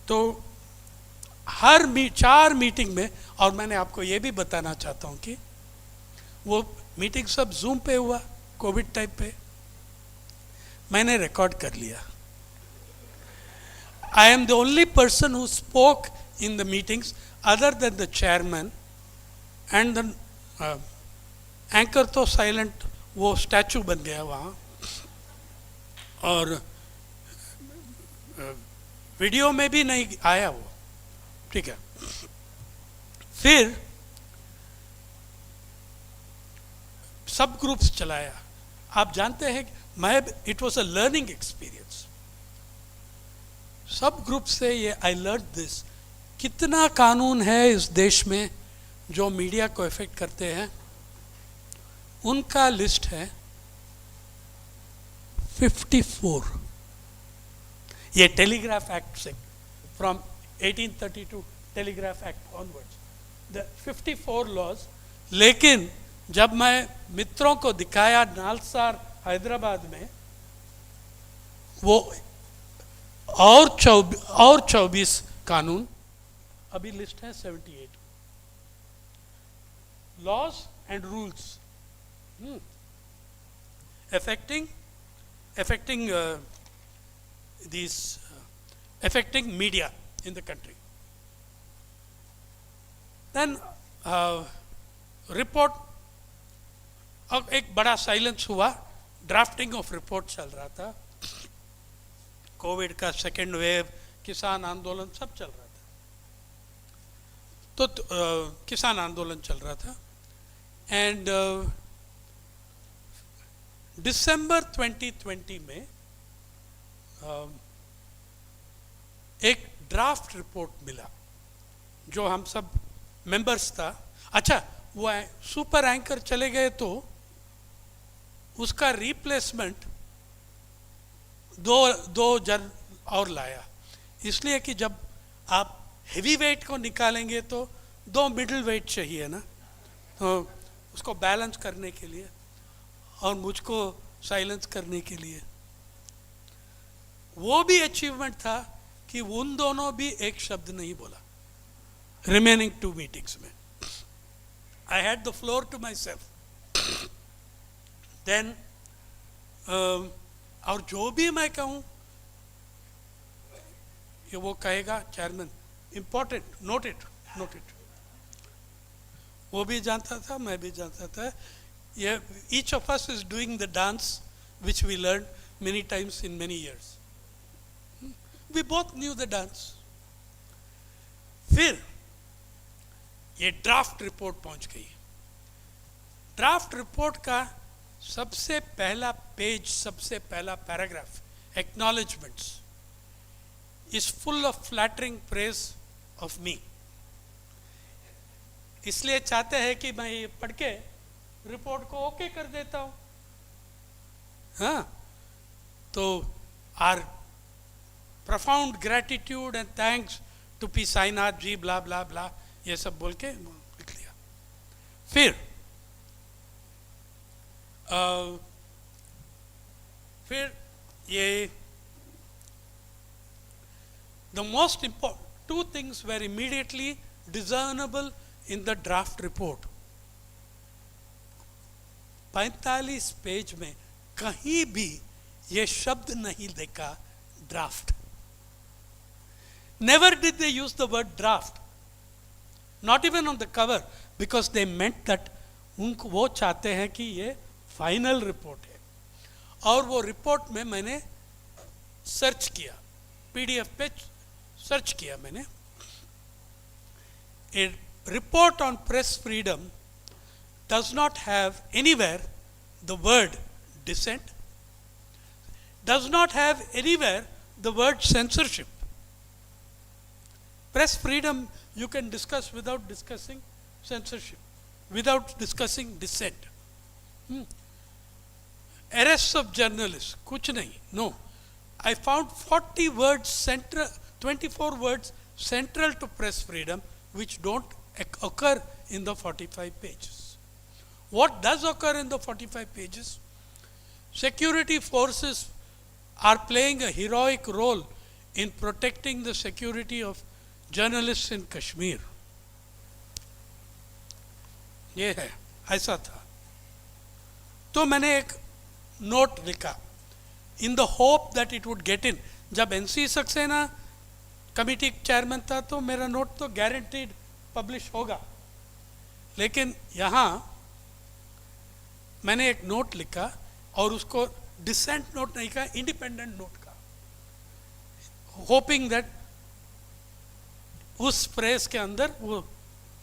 तो हर 4 meeting में, और मैंने आपको ये भी बताना चाहता हूँ कि वो मीटिंग सब जूम पे हुआ, कोविड टाइप पे. मैंने रिकॉर्ड कर लिया. I am the only person who spoke in the meetings other than the chairman and the anchor. तो साइलेंट, वो स्टैचू बन गया वहाँ. और वीडियो में भी नहीं आया वो. ठीक है. फिर सब ग्रुप्स चलाया. आप जानते हैं मैं, it was a learning experience. सब ग्रुप से ये आई लर्न दिस. कितना कानून है इस देश में जो मीडिया को इफेक्ट करते हैं. उनका लिस्ट है 54. ये टेलीग्राफ एक्ट से, from 1832 telegraph act onwards, the 54 laws. लेकिन जब मैं मित्रों को दिखाया नालसार हैदराबाद में, वो और 24 कानून. अभी लिस्ट है 78 laws and rules affecting affecting media in the country. Then report, अब एक बड़ा साइलेंस हुआ. ड्राफ्टिंग ऑफ रिपोर्ट चल रहा था. कोविड का सेकेंड वेव, किसान आंदोलन सब चल रहा था. तो किसान आंदोलन चल रहा था. एंड दिसंबर 2020 में एक ड्राफ्ट रिपोर्ट मिला जो हम सब मेंबर्स था. अच्छा, वो सुपर एंकर चले गए तो उसका रिप्लेसमेंट दो जन और लाया. इसलिए कि जब आप हेवी वेट को निकालेंगे तो 2 मिडिल वेट चाहिए ना, तो उसको बैलेंस करने के लिए और मुझको साइलेंस करने के लिए. वो भी अचीवमेंट था कि उन दोनों भी एक शब्द नहीं बोला रिमेनिंग 2 मीटिंग्स में. I had the floor to myself. Then और जो भी मैं कहूं ये वो कहेगा chairman important, note it, note it. वो भी जानता था, मैं भी जानता था। ये each of us is doing the dance which we learn many times in many years. We both knew the dance. फिर ये ड्राफ्ट रिपोर्ट पहुंच गई। ड्राफ्ट रिपोर्ट का सबसे पहला पेज, सबसे पहला paragraph, acknowledgements, is full of flattering praise of me. इसलिए चाहते हैं कि मैं ये पढ़ के रिपोर्ट को ओके कर देता हूं। हाँ, तो our profound gratitude and thanks to P. Sainath ji, blah blah blah, ये सब बोल के लिख लिया। फिर ये the most important two things were immediately discernible in the draft report। 45 page में कहीं भी ये शब्द नहीं देखा draft. Never did they use the word draft, not even on the cover, because they meant that उनको वो चाहते हैं कि ये फाइनल रिपोर्ट है। और वो रिपोर्ट में मैंने सर्च किया, पीडीएफ पे सर्च किया मैंने। A report on press freedom does not have anywhere the word dissent, does not have anywhere the word censorship. Press freedom you can discuss without discussing censorship, without discussing dissent. Arrests of journalists, kuch nahi, no. I found 40 words central, 24 words central to press freedom which don't occur in the 45 pages. What does occur in the 45 pages? Security forces are playing a heroic role in protecting the security of journalists in Kashmir. ये है, ऐसा था। तो मैंने एक note लिखा in the hope that it would get in. जब NC Saxena committee chairman था तो मेरा नोट तो गारंटीड पब्लिश होगा, लेकिन यहाँ मैंने एक नोट लिखा और उसको डिसेंट नोट नहीं कहा, इंडिपेंडेंट नोट का, होपिंग दैट उस प्रेस के अंदर वो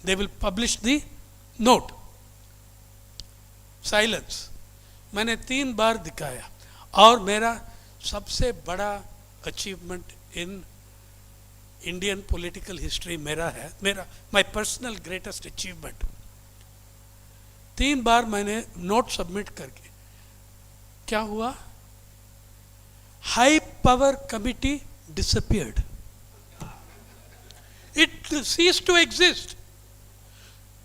they will publish the note. Silence मैंने 3 बार दिखाया। और मेरा सबसे बड़ा achievement in Indian political history मेरा है, मेरा माय पर्सनल ग्रेटेस्ट अचीवमेंट। 3 बार मैंने नोट सबमिट करके क्या हुआ, high power committee disappeared, it ceased to exist.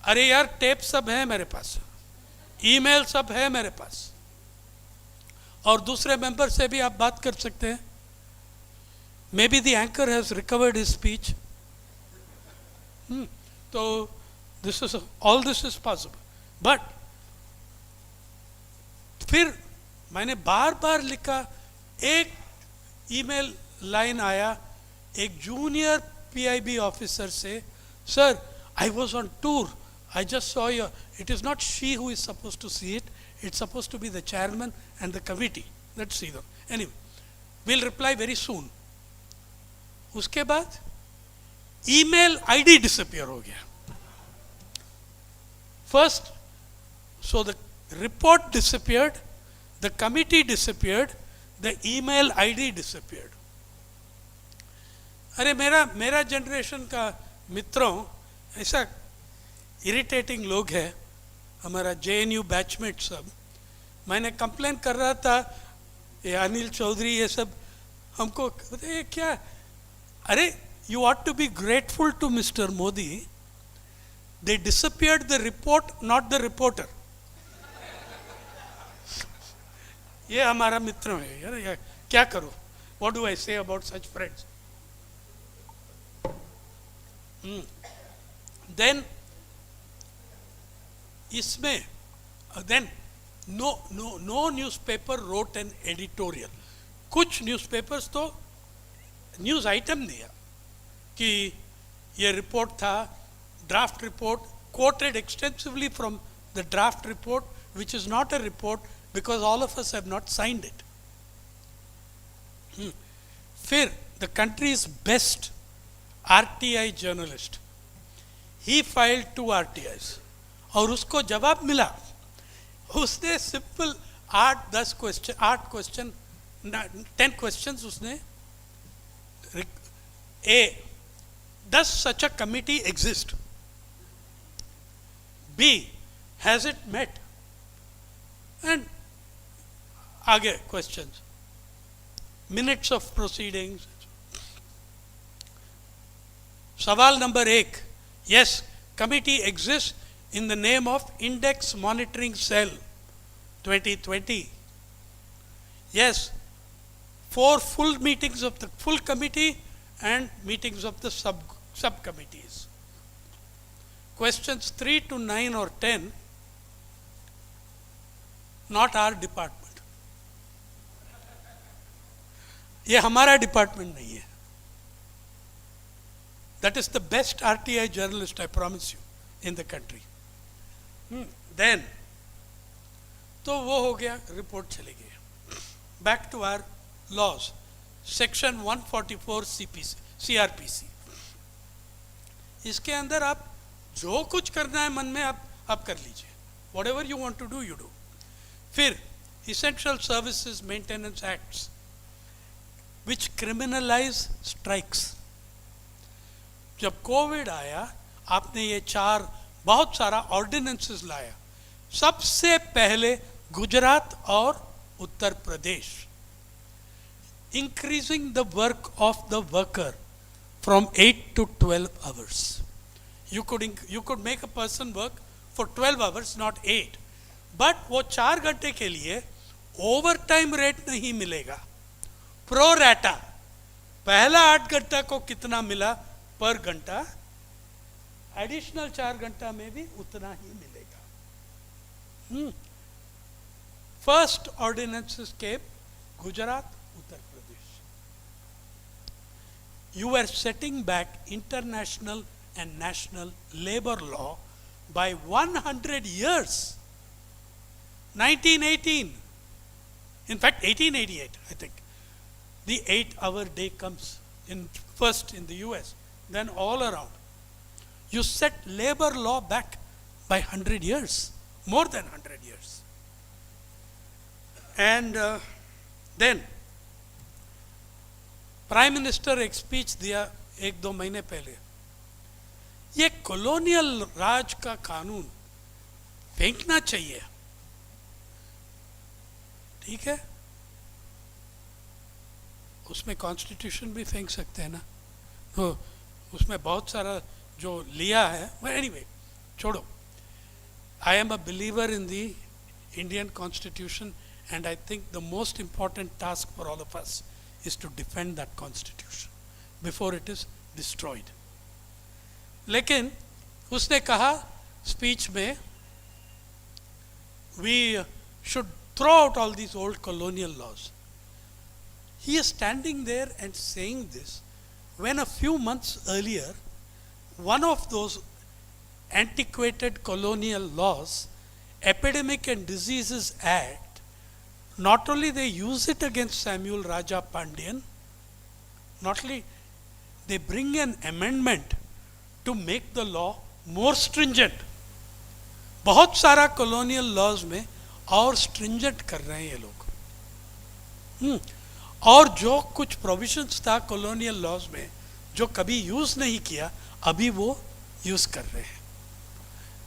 अरे यार टेप सब है मेरे पास, ईमेल सब है मेरे पास, और दूसरे मेंबर से भी आप बात कर सकते हैं। Maybe the anchor has recovered his speech. तो this is all this is possible. But फिर मैंने बार बार लिखा, एक ईमेल लाइन आया एक जूनियर पीआईबी ऑफिसर से, sir I was on tour, I just saw your, it is not she who is supposed to see it, it's supposed to be the chairman and the committee. Let's see them. Anyway, we'll reply very soon. उसके बाद email ID disappear हो गया. First, so the report disappeared, the committee disappeared, the email ID disappeared. अरे मेरा generation का मित्रों ऐसा irritating लोग हैं, हमारा जेएनयू बैचमेट सब। मैंने कंप्लेन कर रहा था, ये अनिल चौधरी ये सब हमको ये क्या, अरे you ought to be grateful to Mister Modi, they disappeared the report not the reporter. ये हमारा मित्र है यार, क्या करो, what do I say about such friends. Then इसमें then no newspaper wrote an editorial. कुछ न्यूज़पेपर्स तो न्यूज़ आइटम दिया कि ये रिपोर्ट था, draft report, quoted extensively from the draft report, which is not a report because all of us have not signed it. फिर the country's best RTI journalist, he filed 2 RTIs और उसको जवाब मिला. उसने सिंपल 8 क्वेश्चन 10 क्वेश्चंस उसने. A, does such a committee exist? B, has it met? And आगे questions, minutes of proceedings. सवाल number 1, yes, committee exists in the name of Index Monitoring Cell 2020. Yes, 4 full meetings of the full committee and meetings of the subcommittees. Questions 3 to 9 or 10, not our department. ये हमारा department नहीं है. That is the best RTI journalist, I promise you, in the country. Then, तो वो हो गया, report चली गई. Back to our laws. Section 144 CRPC. इसके अंदर आप जो कुछ करना है मन में आप कर लीजिए. Whatever you want to do, you do. फिर Essential Services Maintenance Acts, which criminalize strikes. जब कोविड आया, आपने ये 4 बहुत सारा ऑर्डिनेंसेस लाया. सबसे पहले गुजरात और Uttar Pradesh. Increasing the work of the worker from 8 to 12 hours. You could make a person work for 12 hours, not 8. But वो 4 घंटे के लिए ओवर टाइम रेट नहीं मिलेगा, प्रो रैटा. पहला 8 घंटा को कितना मिला पर घंटा, एडिशनल 4 घंटा में भी उतना ही मिलेगा. First ordinances came Gujarat, Uttar Pradesh. You are setting back international and national labor law by 100 years. 1918, in fact 1888, I think, the 8-hour day comes in first in the US, then all around. You set labor law back by 100 years, more than 100 years. And then prime minister एक speech दिया 1-2 महीने पहले. ये colonial राज का कानून फेंकना चाहिए. ठीक है, उसमें कॉन्स्टिट्यूशन भी फेंक सकते हैं ना, तो उसमें बहुत सारा जो लिया है. एनीवे, छोड़ो. I am a believer in the Indian constitution and I think the most important task for all of us is to defend that constitution before it is destroyed. लेकिन उसने कहा स्पीच में, we should throw out all these old colonial laws. He is standing there and saying this when a few months earlier one of those antiquated colonial laws, Epidemic and Diseases Act, not only they use it against Samuel Raja Pandian, not only they bring an amendment to make the law more stringent. बहुत सारा colonial laws में और stringent कर रहे हैं ये लोग. और जो कुछ provisions था colonial laws में जो कभी use नहीं किया, अभी वो use कर रहे हैं.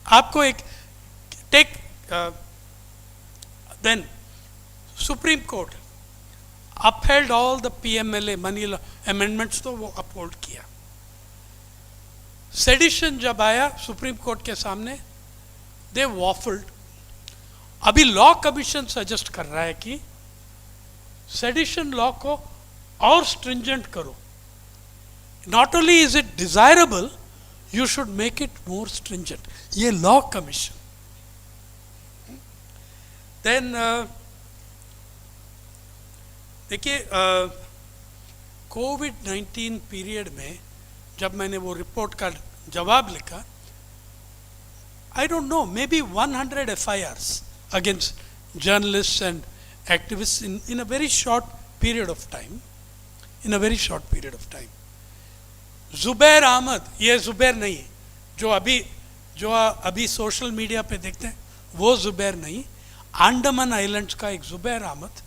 आपको एक take then Supreme Court upheld all the PMLA money law amendments, तो वो uphold किया. Sedition जब आया सुप्रीम कोर्ट के सामने, they waffled. अभी लॉ कमीशन सजेस्ट कर रहा है कि सेडिशन लॉ को और स्ट्रिंजेंट करो. Not only is it desirable, you should make it more stringent. ये लॉ कमीशन. Then देखिए कोविड 19 पीरियड में जब मैंने वो रिपोर्ट का जवाब लिखा, I don't know, maybe 100 FIRs against journalists and activists in a very short period of time. In a very short period of time. Zubair Ahmad, ये जुबैर नहीं जो अभी सोशल मीडिया पे देखते हैं, वो जुबैर नहीं, अंडमान आइलैंड्स का एक जुबैर अहमद,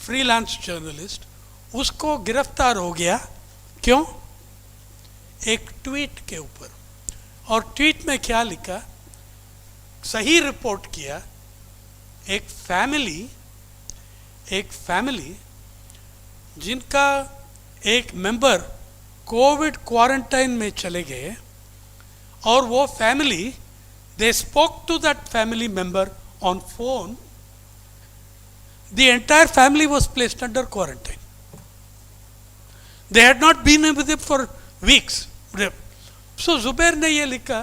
फ्रीलांस जर्नलिस्ट, उसको गिरफ्तार हो गया। क्यों? एक ट्वीट के ऊपर। और ट्वीट में क्या लिखा, सही रिपोर्ट किया, एक फैमिली जिनका एक मेंबर कोविड क्वारंटाइन में चले गए, और वो family, they spoke to that family member on phone, the entire family was placed under quarantine, they had not been with him for weeks. So Zubair ने ये लिखा,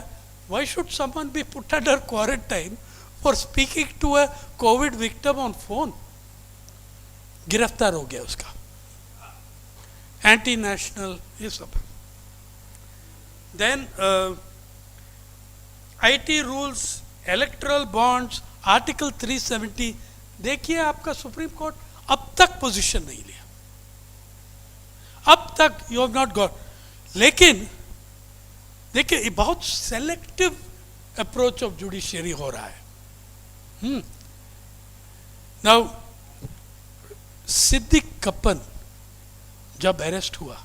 why should someone be put under quarantine for speaking to a COVID victim on phone? गिरफ्तार हो गया उसका, anti national ये सब। Then IT rules, electoral bonds, article 370, देखिए आपका सुप्रीम कोर्ट अब तक पोजीशन नहीं लिया, अब तक यू हैव नॉट गॉट। लेकिन देखिए ये बहुत सेलेक्टिव अप्रोच ऑफ जुडिशियरी हो रहा है। नाउ सिद्दीक कप्पन जब अरेस्ट हुआ,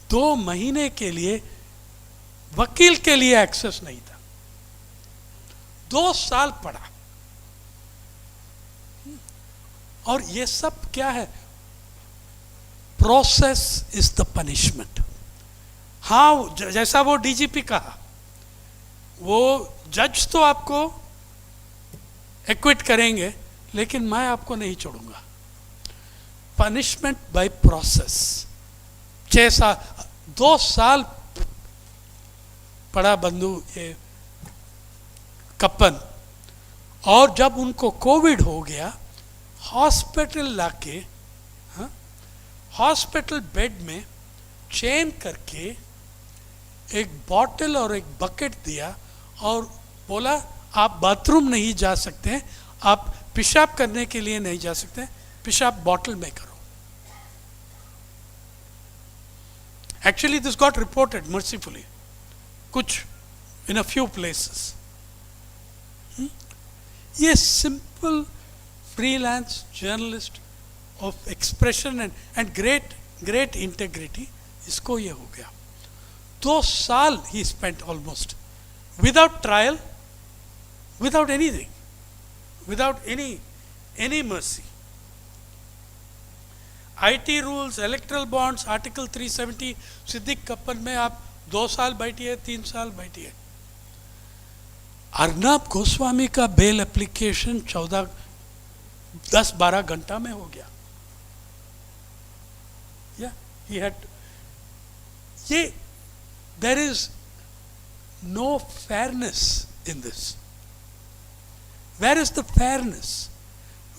2 महीने के लिए वकील के लिए एक्सेस नहीं था, 2 साल पड़ा। और ये सब क्या है? Process is the punishment. हाँ, जैसा वो डीजीपी कहा, वो जज तो आपको एक्विट करेंगे, लेकिन मैं आपको नहीं छोड़ूंगा। Punishment by process. 6 साल, 2 साल पड़ा बंधु ये कप्पन। और जब उनको कोविड हो गया, हॉस्पिटल लाके, हॉस्पिटल बेड में चेन करके एक बॉटल और एक बकेट दिया और बोला आप बाथरूम नहीं जा सकते, आप पेशाब करने के लिए नहीं जा सकते, पेशाब बॉटल में करो। Actually this got reported mercifully, कुछ इन अ फ्यू प्लेसेस। ये simple freelance journalist of expression and great integrity, इसको ये हो गया। 2 साल he spent almost without trial, without anything, without any mercy. IT rules, electoral bonds, article 370, Siddique Kappan में आप 2 साल बैठिए, 3 साल बैठिए। अर्नब गोस्वामी का बेल एप्लीकेशन 10-12 घंटा में हो गया। He had, there is no fairness in this. Where is the fairness?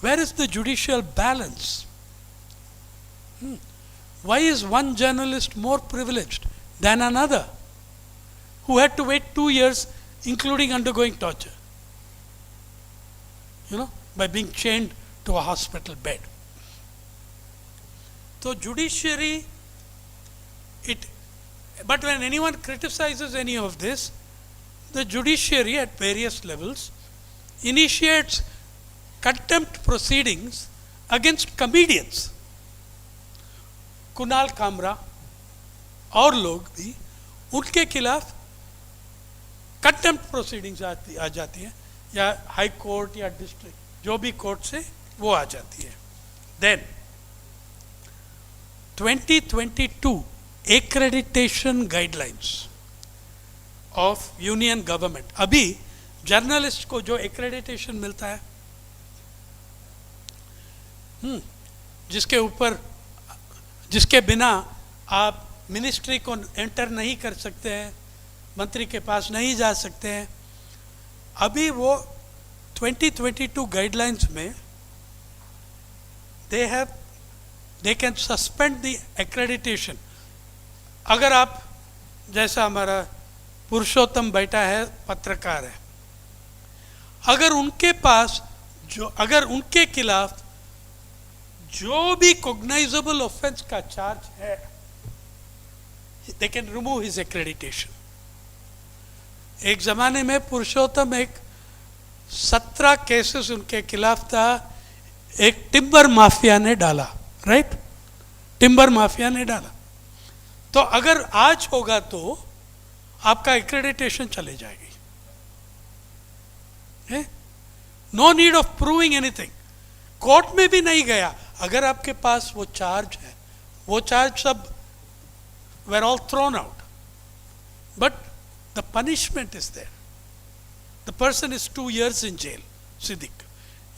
Where is the judicial balance? Why is one journalist more privileged than another who had to wait 2 years, including undergoing torture, by being chained to a hospital bed? So judiciary, but when anyone criticizes any of this, the judiciary at various levels initiates contempt proceedings against comedians. Kunal Kamra और लोग भी, उनके खिलाफ contempt proceedings आ जाती है, या high court या district जो भी कोर्ट से वो आ जाती है। Then 2022 accreditation guidelines of union government. अभी जर्नलिस्ट को जो एक्रेडिटेशन मिलता है, जिसके बिना आप मिनिस्ट्री को एंटर नहीं कर सकते हैं, मंत्री के पास नहीं जा सकते हैं, अभी वो 2022 गाइडलाइंस में they can suspend the accreditation. अगर आप, जैसा हमारा पुरुषोत्तम बैठा है, पत्रकार है, अगर उनके पास अगर उनके खिलाफ जो भी कॉग्नाइजेबल ऑफेंस का चार्ज है, they can remove his accreditation. एक जमाने में पुरुषोत्तम 17 केसेस उनके खिलाफ था, एक टिम्बर माफिया ने डाला, राइट, टिम्बर माफिया ने डाला। तो अगर आज होगा तो आपका एक्रेडिटेशन चले जाएगी। No need of proving anything, court में भी नहीं गया, अगर आपके पास वो चार्ज है, वो चार्ज सब were all thrown out, but the punishment is there. The person is 2 years in jail, Siddiq.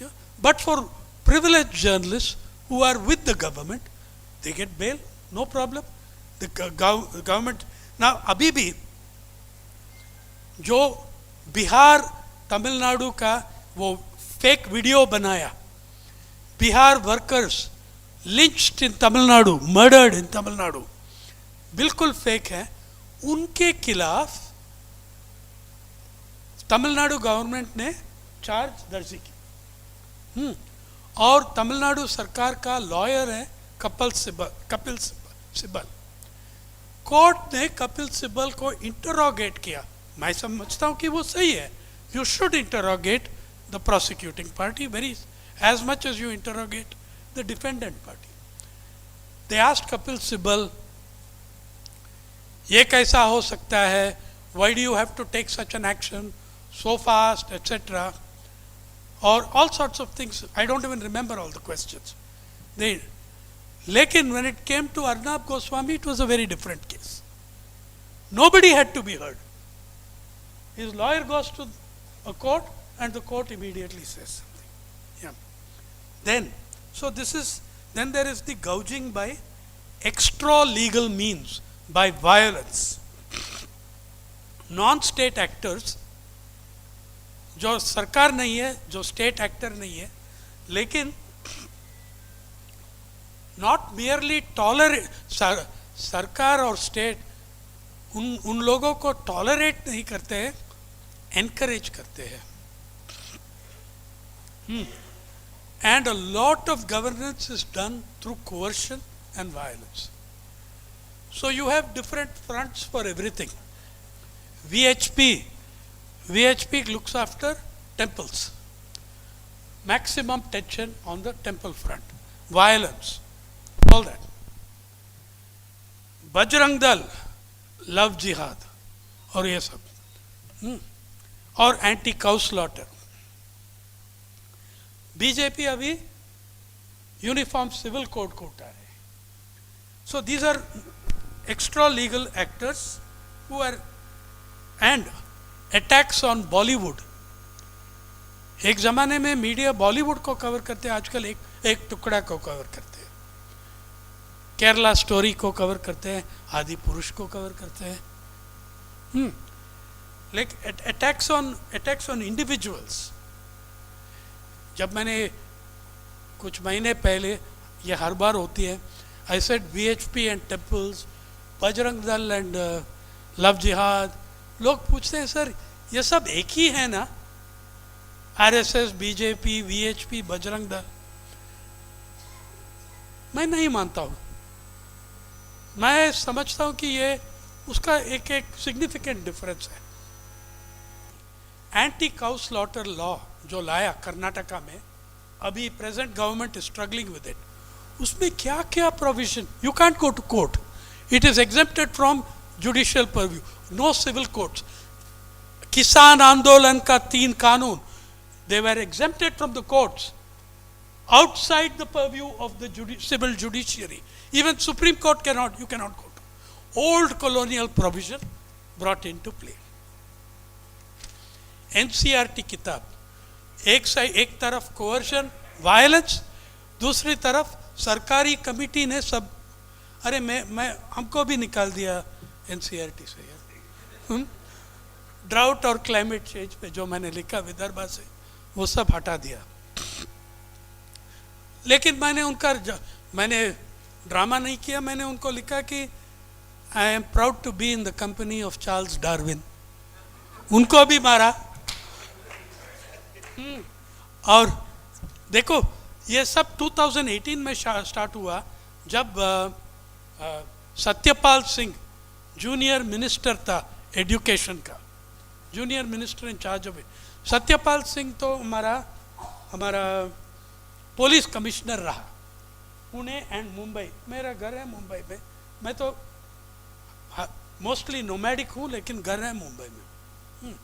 Yeah? But for privileged journalists who are with the government, they get bail, no problem. The government now, अभी भी जो बिहार तमिलनाडु का वो fake video बनाया, Bihar workers lynched in Tamil Nadu, murdered in Tamil Nadu, बिल्कुल fake है, उनके खिलाफ तमिलनाडु गवर्नमेंट ने चार्ज दर्ज की। और तमिलनाडु सरकार का लॉयर है कपिल सिब्बल। कोर्ट ने कपिल सिब्बल को इंटरोगेट किया। मैं समझता हूं कि वो सही है, you should interrogate the prosecuting party very as much as you interrogate the defendant party. They asked Kapil Sibal, ये कैसा हो सकता है, why do you have to take such an action so fast, etc. or all sorts of things. I don't even remember all the questions. Lekin when it came to Arnab Goswami, it was a very different case. Nobody had to be heard. His lawyer goes to a court and the court immediately says something. Yeah. Then there is the gouging by extra legal means, by violence. Non-state actors, जो सरकार नहीं है, जो state actor नहीं है, लेकिन not merely tolerate, सरकार और स्टेट उन लोगों को टॉलरेट नहीं करते हैं, एनकरेज करते हैं। And a lot of governance is done through coercion and violence. So you have different fronts for everything. VHP looks after temples. Maximum tension on the temple front. Violence. All that. Bajrang Dal, love jihad. और ये सब. और anti cow slaughter. BJP अभी uniform civil code को उठा रहे हैं. So these are extra legal actors who are, and attacks on Bollywood. एक जमाने में मीडिया बॉलीवुड को कवर करते हैं, आजकल एक टुकड़ा को कवर करते हैं. केरला स्टोरी को कवर करते हैं, आदि पुरुष को कवर करते हैं. Like attacks on individuals. जब मैंने कुछ महीने पहले, ये हर बार होती है, I said VHP and temples, Bajrang Dal and love jihad. लोग पूछते हैं सर ये सब एक ही है ना, RSS, BJP, VHP, Bajrang Dal. मैं नहीं मानता हूँ. मैं समझता हूँ कि ये उसका एक सिग्निफिकेंट डिफरेंस है. एंटी काउ स्लॉटर लॉ जो लाया कर्नाटका में, अभी present government is struggling with it. उसमें क्या क्या provision, you can't go to court, it is exempted from judicial purview, no civil courts. किसान आंदोलन का 3 कानून, they were exempted from the courts, outside the purview of the civil judiciary. Even Supreme Court you cannot go to. Old colonial provision brought into play. NCRT किताब, एक तरफ coercion, violence, दूसरी तरफ सरकारी कमिटी ने सब, अरे मैं हमको भी निकाल दिया NCRT से यार. ड्राउट और क्लाइमेट चेंज पे जो मैंने लिखा विदर्भा से, वो सब हटा दिया. लेकिन मैंने ड्रामा नहीं किया, मैंने उनको लिखा कि I am proud to be in the company of Charles Darwin. उनको भी मारा। और देखो ये सब 2018 में स्टार्ट हुआ, जब सत्यपाल सिंह जूनियर मिनिस्टर था एजुकेशन का, junior minister in charge of. Satyapal Singh तो हमारा पुलिस कमिश्नर रहा पुणे एंड मुंबई। मेरा घर है मुंबई में, मैं तो मोस्टली नोमैडिक हूँ, लेकिन घर है मुंबई में।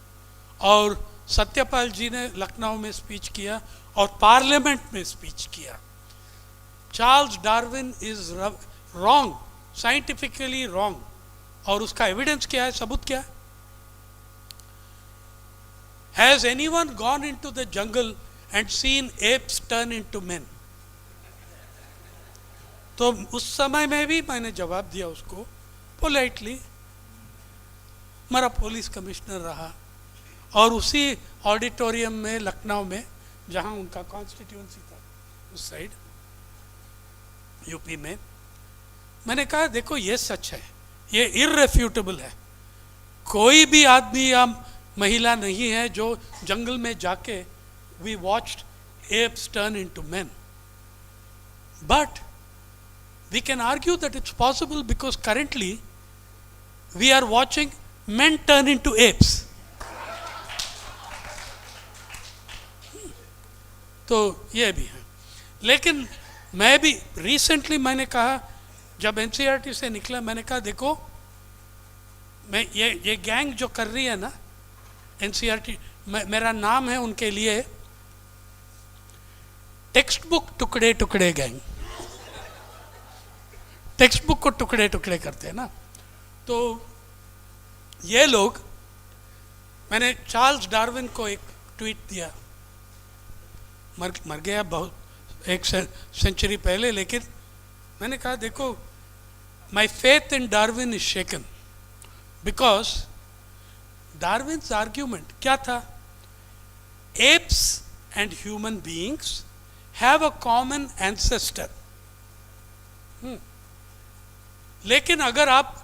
और सत्यपाल जी ने लखनऊ में स्पीच किया और पार्लियामेंट में स्पीच किया। Charles Darwin is wrong, scientifically wrong. और उसका एविडेंस क्या है, सबूत क्या है? Has anyone gone into the jungle and seen apes turn into men? तो उस समय में भी मैंने जवाब दिया उसको पोलाइटली। मेरा पुलिस कमिश्नर रहा और उसी ऑडिटोरियम में लखनऊ में, जहां उनका कॉन्स्टिट्यूंसी था उस साइड यूपी में, मैंने कहा देखो ये सच है, ये इररेफ्यूटेबल है। कोई भी आदमी या महिला नहीं है जो जंगल में जाके we watched apes turn into men, but we can argue that it's possible because currently we are watching men turn into apes. तो ये भी है। लेकिन मैं भी रिसेंटली मैंने कहा, जब एनसीईआरटी से निकला, मैंने कहा देखो मैं ये गैंग जो कर रही है ना एनसीईआरटी, मेरा नाम है उनके लिए टेक्स्ट बुक टुकड़े टुकड़े गैंग। टेक्स्ट बुक को टुकड़े टुकड़े करते हैं ना। तो ये लोग, मैंने चार्ल्स डार्विन को एक ट्वीट दिया, मर गया बहुत एक सेंचुरी पहले, लेकिन मैंने कहा देखो my faith in Darwin is shaken because Darwin's argument क्या था? Apes and human beings have a common ancestor. लेकिन अगर आप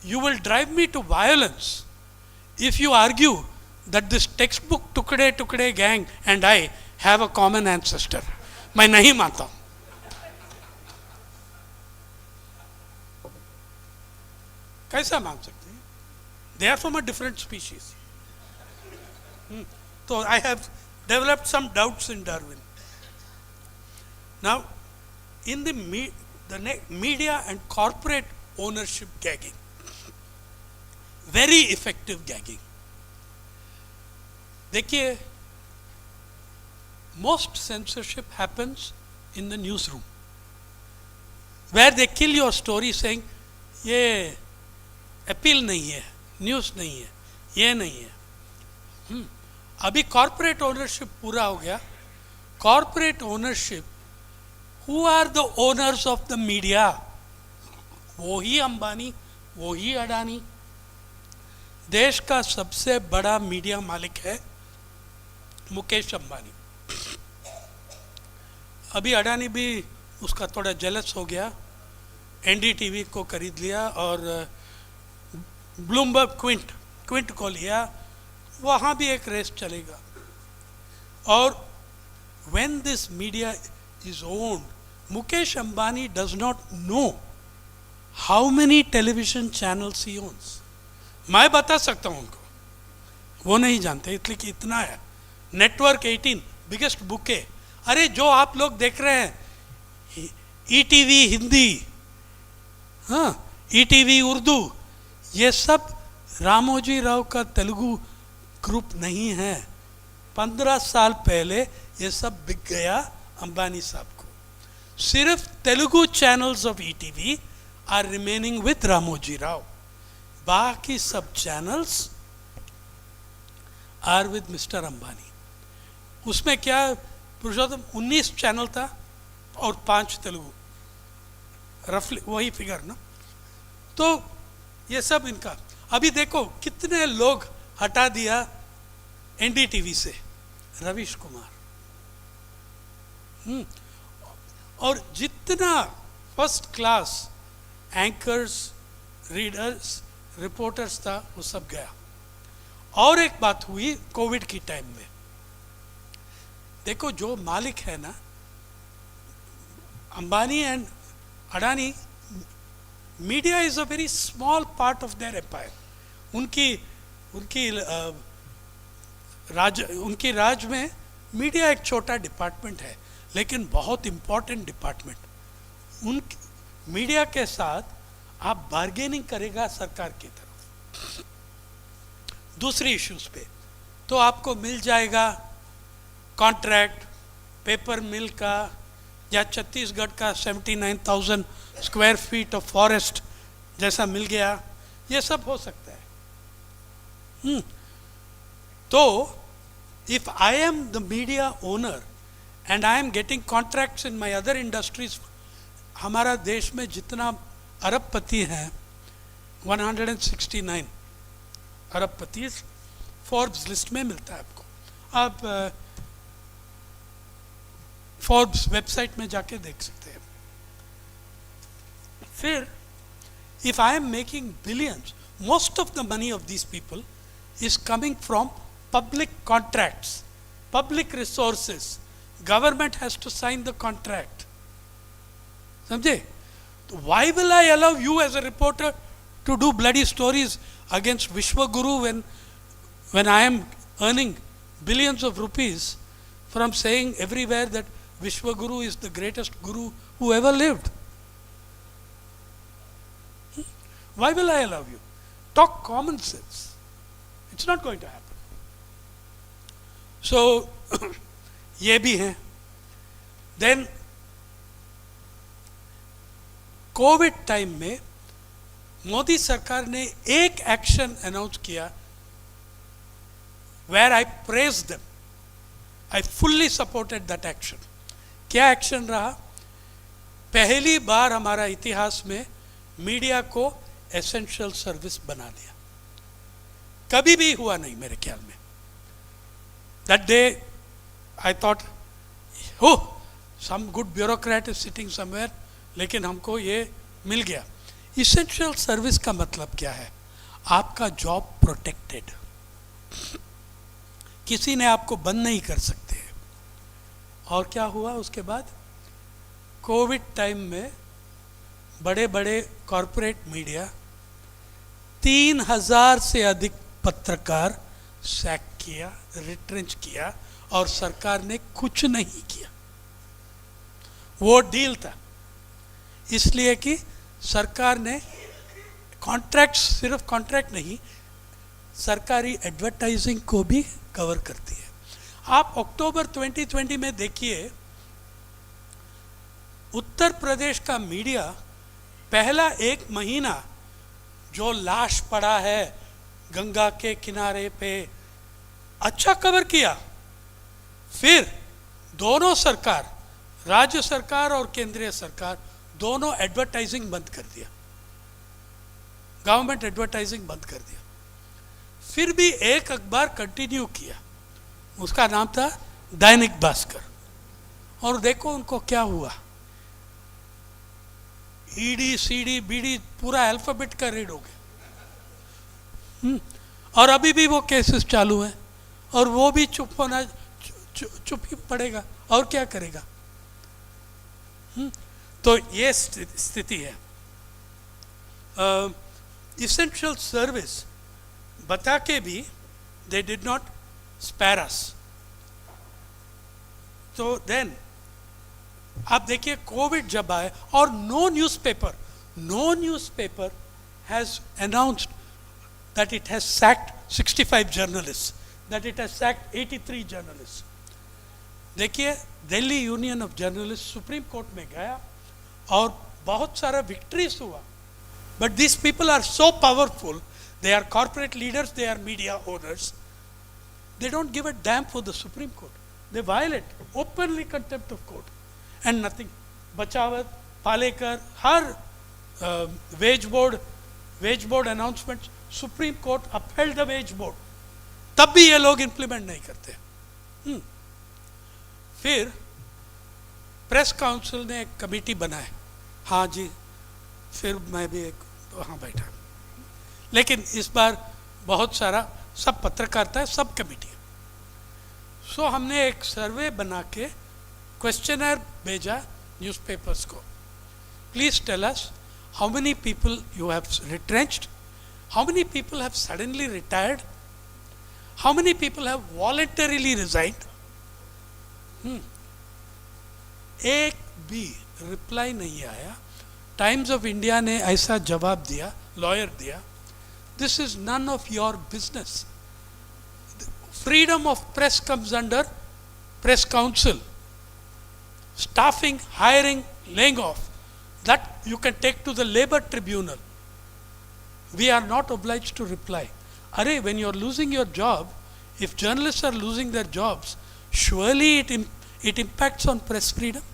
you will drive me to violence if you argue that this text book टुकड़े टुकड़े gang and I have a common ancestor. मैं नहीं मानता हूं। कैसा मान सकते हैं? They are from a different species. तो I have developed some doubts in Darwin. Now in the media and corporate ownership gagging, very effective gagging. देखिए, most censorship happens in the newsroom where they kill your story saying ये appeal नहीं है, news नहीं है, ये नहीं है। अभी कॉर्पोरेट ओनरशिप पूरा हो गया। Corporate ownership, Who are the owners of the media? वो ही अंबानी, वो ही अडानी। देश का सबसे बड़ा मीडिया मालिक है मुकेश अंबानी। अभी अडानी भी उसका थोड़ा जेलस हो गया, एनडीटीवी को खरीद लिया और ब्लूमबर्ग क्विंट को लिया। वहाँ भी एक रेस चलेगा। और when this media is owned, Mukesh Ambani does not know how many television channels he owns. मैं बता सकता हूँ उनको, वो नहीं जानते, इसलिए कि इतना है। Network 18 biggest bouquet. अरे जो आप लोग देख रहे हैं ईटीवी हिंदी, हाँ ईटीवी उर्दू, ये सब रामोजी राव का तेलुगु ग्रुप नहीं है। 15 साल पहले ये सब बिक गया अंबानी साहब को। सिर्फ Telugu channels of ETV are remaining with Ramoji Rao, बाकी सब channels are with Mister Ambani. उसमें क्या पुरुषोत्तम 19 चैनल था और 5 तेलुगु, रफली वही फिगर ना। तो ये सब इनका। अभी देखो कितने लोग हटा दिया एनडीटीवी से, रवीश कुमार। और जितना first class anchors, readers, reporters था वो सब गया। और एक बात हुई कोविड की टाइम में, देखो जो मालिक है ना, Ambani and Adani, media is a very small part of their empire. उनकी उनकी उनकी राज में मीडिया एक छोटा डिपार्टमेंट है, लेकिन बहुत इंपॉर्टेंट डिपार्टमेंट। उन मीडिया के साथ आप बार्गेनिंग करेगा सरकार की तरफ दूसरी इश्यूज पे, तो आपको मिल जाएगा कॉन्ट्रैक्ट पेपर मिल का, या छत्तीसगढ़ का 79,000 स्क्वायर फीट ऑफ फॉरेस्ट जैसा मिल गया, ये सब हो सकता है। तो if I am the media owner and I am getting contracts in my other industries, हमारा देश में जितना अरबपति हैं 169 अरबपति फोर्ब्स लिस्ट में मिलता है आपको। आप फोर्ब्स वेबसाइट में जाके देख सकते हैं। फिर if I am making billions, most of the money of these people is coming from public contracts, public resources. Government has to sign the contract. समझे? तो why will I allow you as a reporter to do bloody stories against Vishwaguru when I am earning billions of rupees from saying everywhere that Vishwaguru is the greatest guru who ever lived? Why will I allow you? Talk common sense. It's not going to happen. So ये भी है। Then Covid time में मोदी सरकार ने एक action announce किया, where I praise them, I fully supported that action. क्या action रहा? पहली बार हमारा इतिहास में मीडिया को एसेंशियल सर्विस बना दिया। कभी भी हुआ नहीं मेरे ख्याल में। That day, I thought, oh, some good bureaucrat is sitting somewhere, लेकिन हमको ये मिल गया। Essential service का मतलब क्या है? आपका जॉब प्रोटेक्टेड, किसी ने आपको बंद नहीं कर सकते। और क्या हुआ उसके बाद? कोविड टाइम में बड़े बड़े कॉरपोरेट मीडिया, 3,000 से अधिक पत्रकार सैक किया, रिट्रेंच किया, और सरकार ने कुछ नहीं किया। वो डील था, इसलिए कि सरकार ने कॉन्ट्रैक्ट, सिर्फ कॉन्ट्रैक्ट नहीं, सरकारी एडवर्टाइजिंग को भी कवर करती है। आप अक्टूबर 2020 में देखिए, उत्तर प्रदेश का मीडिया पहला एक महीना जो लाश पड़ा है गंगा के किनारे पे, अच्छा कवर किया। फिर दोनों सरकार, राज्य सरकार और केंद्रीय सरकार, दोनों एडवर्टाइजिंग बंद कर दिया, गवर्नमेंट एडवर्टाइजिंग बंद कर दिया। फिर भी एक अखबार कंटिन्यू किया, उसका नाम था दैनिक भास्कर, और देखो उनको क्या हुआ। ईडी सीडी बीडी पूरा अल्फाबेट का रीड हो गया। और अभी भी वो केसेस चालू हैं, और वो भी चुप होना, चुप ही पड़ेगा, और क्या करेगा। तो ये स्थिति है। इसेंशियल सर्विस बता के भी दे डिड नॉट स्पेयर अस। तो देन आप देखिए कोविड जब आए, और no newspaper has announced that it has sacked 65 journalists, that it has sacked 83 journalists. देखिए Delhi union of journalist supreme court में गया और बहुत सारा विक्ट्रीज हुआ, but this people are so powerful, they are corporate leaders, they are media owners, they don't give a damn for the supreme court, they violate openly contempt of court and nothing. Bachawat, Palekar, हर wage board announcement, supreme court upheld the wage board, तब भी ये लोग implement नहीं करते। फिर press council ने एक कमेटी बनाए, हाँ जी, फिर मैं भी एक वहाँ बैठा, लेकिन इस बार बहुत सारा सब पत्रकारिता है, सब कमेटी। सो हमने एक सर्वे बना के क्वेश्चनर भेजा न्यूज़पेपर्स को, please tell us how many people you have retrenched, how many people have suddenly retired, how many people have voluntarily resigned. एक भी रिप्लाई नहीं आया। टाइम्स ऑफ इंडिया ने ऐसा जवाब दिया, लॉयर दिया, this is none of your business, freedom of press comes under press council, staffing, hiring, laying off, that you can take to the labor tribunal, we are not obliged to reply. Arey, when you are losing your job, if journalists are losing their jobs, surely it impacts on press freedom.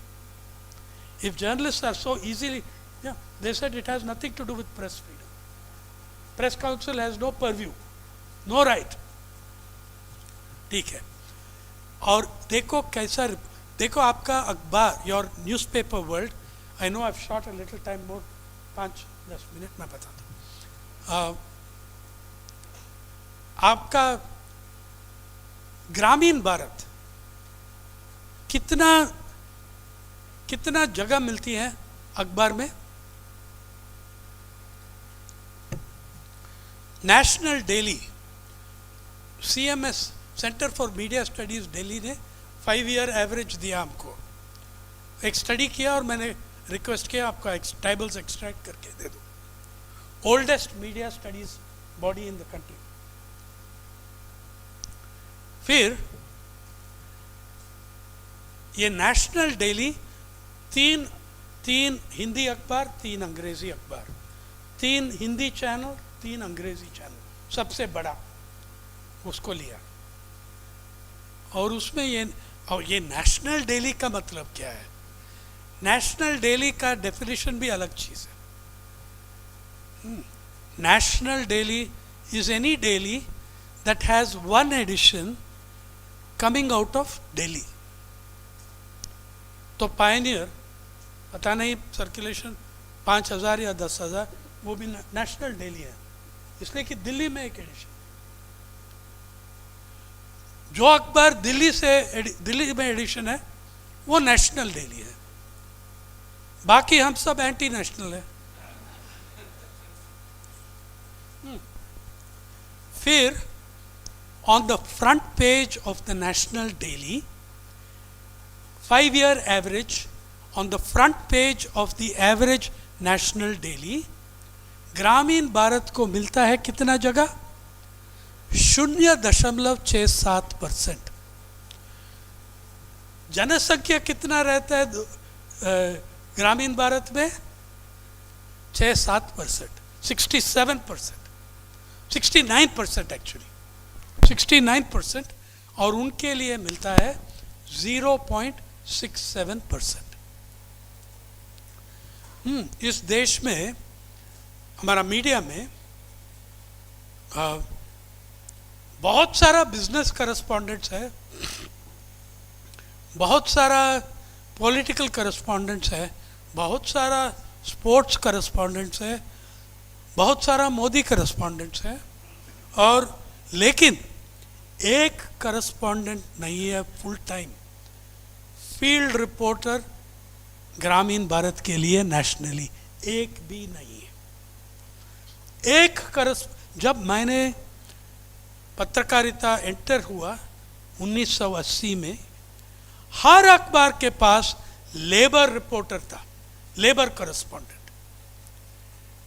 If journalists are so easily, yeah, they said it has nothing to do with press freedom, press council has no purview, no right. ठीक है, और देखो कैसा, देखो आपका अखबार, your newspaper world, I know I have shot a little time more, 5-10 minute मैं बताता हूँ। आपका ग्रामीण भारत, कितना कितना जगह मिलती है अखबार में। National daily, CMS centre for media studies Delhi ने 5 ईयर एवरेज दिया हमको, एक स्टडी किया और मैंने रिक्वेस्ट किया आपका टेबल्स एक्सट्रैक्ट करके दे दो। Oldest media studies body in the country. फिर ये नेशनल डेली, तीन हिंदी अखबार, 3 अंग्रेजी अखबार, 3 हिंदी चैनल, 3 अंग्रेजी चैनल, सबसे बड़ा उसको लिया। और उसमें ये नेशनल डेली का मतलब क्या है? नेशनल डेली का डेफिनेशन भी अलग चीज है। National daily is any daily that has 1 edition coming out of Delhi. तो पायनियर, पता नहीं सर्कुलेशन 5,000 या 10,000, वो भी नेशनल डेली है, इसलिए कि दिल्ली में एक एडिशन। जो अखबार दिल्ली में एडिशन है वो नेशनल डेली है, बाकी हम सब एंटी नेशनल है। फिर on the front page of the national daily, 5 year average, on the front page of the average national daily, ग्रामीण भारत को मिलता है कितना जगह? 0.67%। जनसंख्या कितना रहता है ग्रामीण भारत में? 6-7%, 67%, 69% एक्चुअली, 69%, और उनके लिए मिलता है 0.67%। इस देश में, हमारा मीडिया में बहुत सारा बिजनेस करस्पॉन्डेंट्स है, बहुत सारा पॉलिटिकल करस्पॉन्डेंट्स है, बहुत सारा स्पोर्ट्स करस्पॉन्डेंट्स है, बहुत सारा मोदी करस्पॉन्डेंट्स है, और लेकिन एक करस्पॉन्डेंट नहीं है फुल टाइम फील्ड रिपोर्टर ग्रामीण भारत के लिए नेशनली, एक भी नहीं है। जब मैंने पत्रकारिता एंटर हुआ 1980 में, हर अखबार के पास लेबर रिपोर्टर था, लेबर करस्पॉन्डेंट।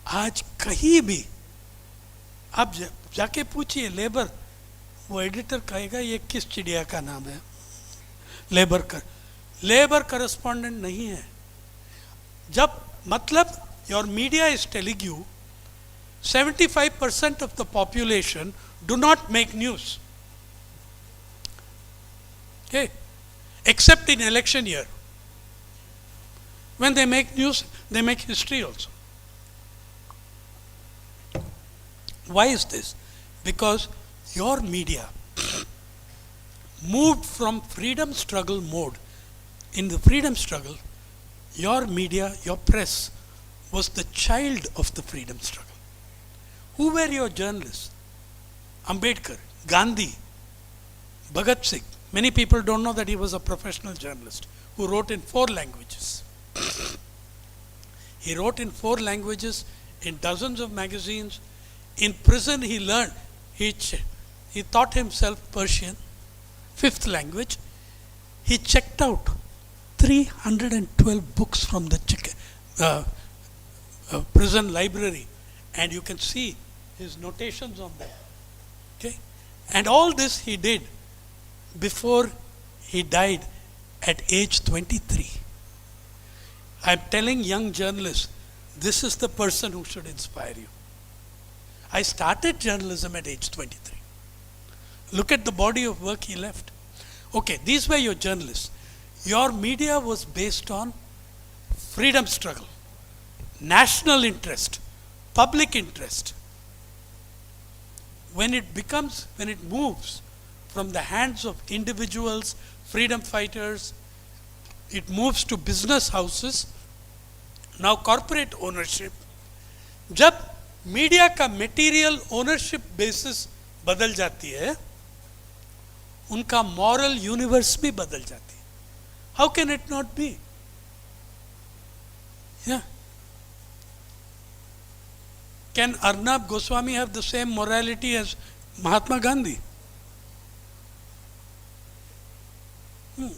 आज कहीं भी आप जाके पूछिए लेबर, वो एडिटर कहेगा ये किस चिड़िया का नाम है, लेबर करस्पॉन्डेंट नहीं है। जब मतलब your media is telling you 75% of the population do not make news, okay, except in election year. When they make news, they make history also. Why is this? Because your media moved from freedom struggle mode In the freedom struggle, your media, your press was the child of the freedom struggle. Who were your journalists? Ambedkar, Gandhi, Bhagat Singh. Many people don't know that he was a professional journalist who wrote in 4 languages. He wrote in 4 languages in dozens of magazines. In prison, he learned, he taught himself Persian, 5th language. He checked out 312 books from the prison library, and you can see his notations on that. Okay? And all this he did before he died at age 23. I'm telling young journalists, this is the person who should inspire you. I started journalism at age 23. Look at the body of work he left. Okay, these were your journalists. Your media was based on freedom struggle, national interest, public interest. When it moves from the hands of individuals, freedom fighters, it moves to business houses, now corporate ownership. जब media का material ownership basis बदल जाती है, उनका moral universe भी बदल जाती है. How can it not be? Can Arnab Goswami have the same morality as Mahatma Gandhi?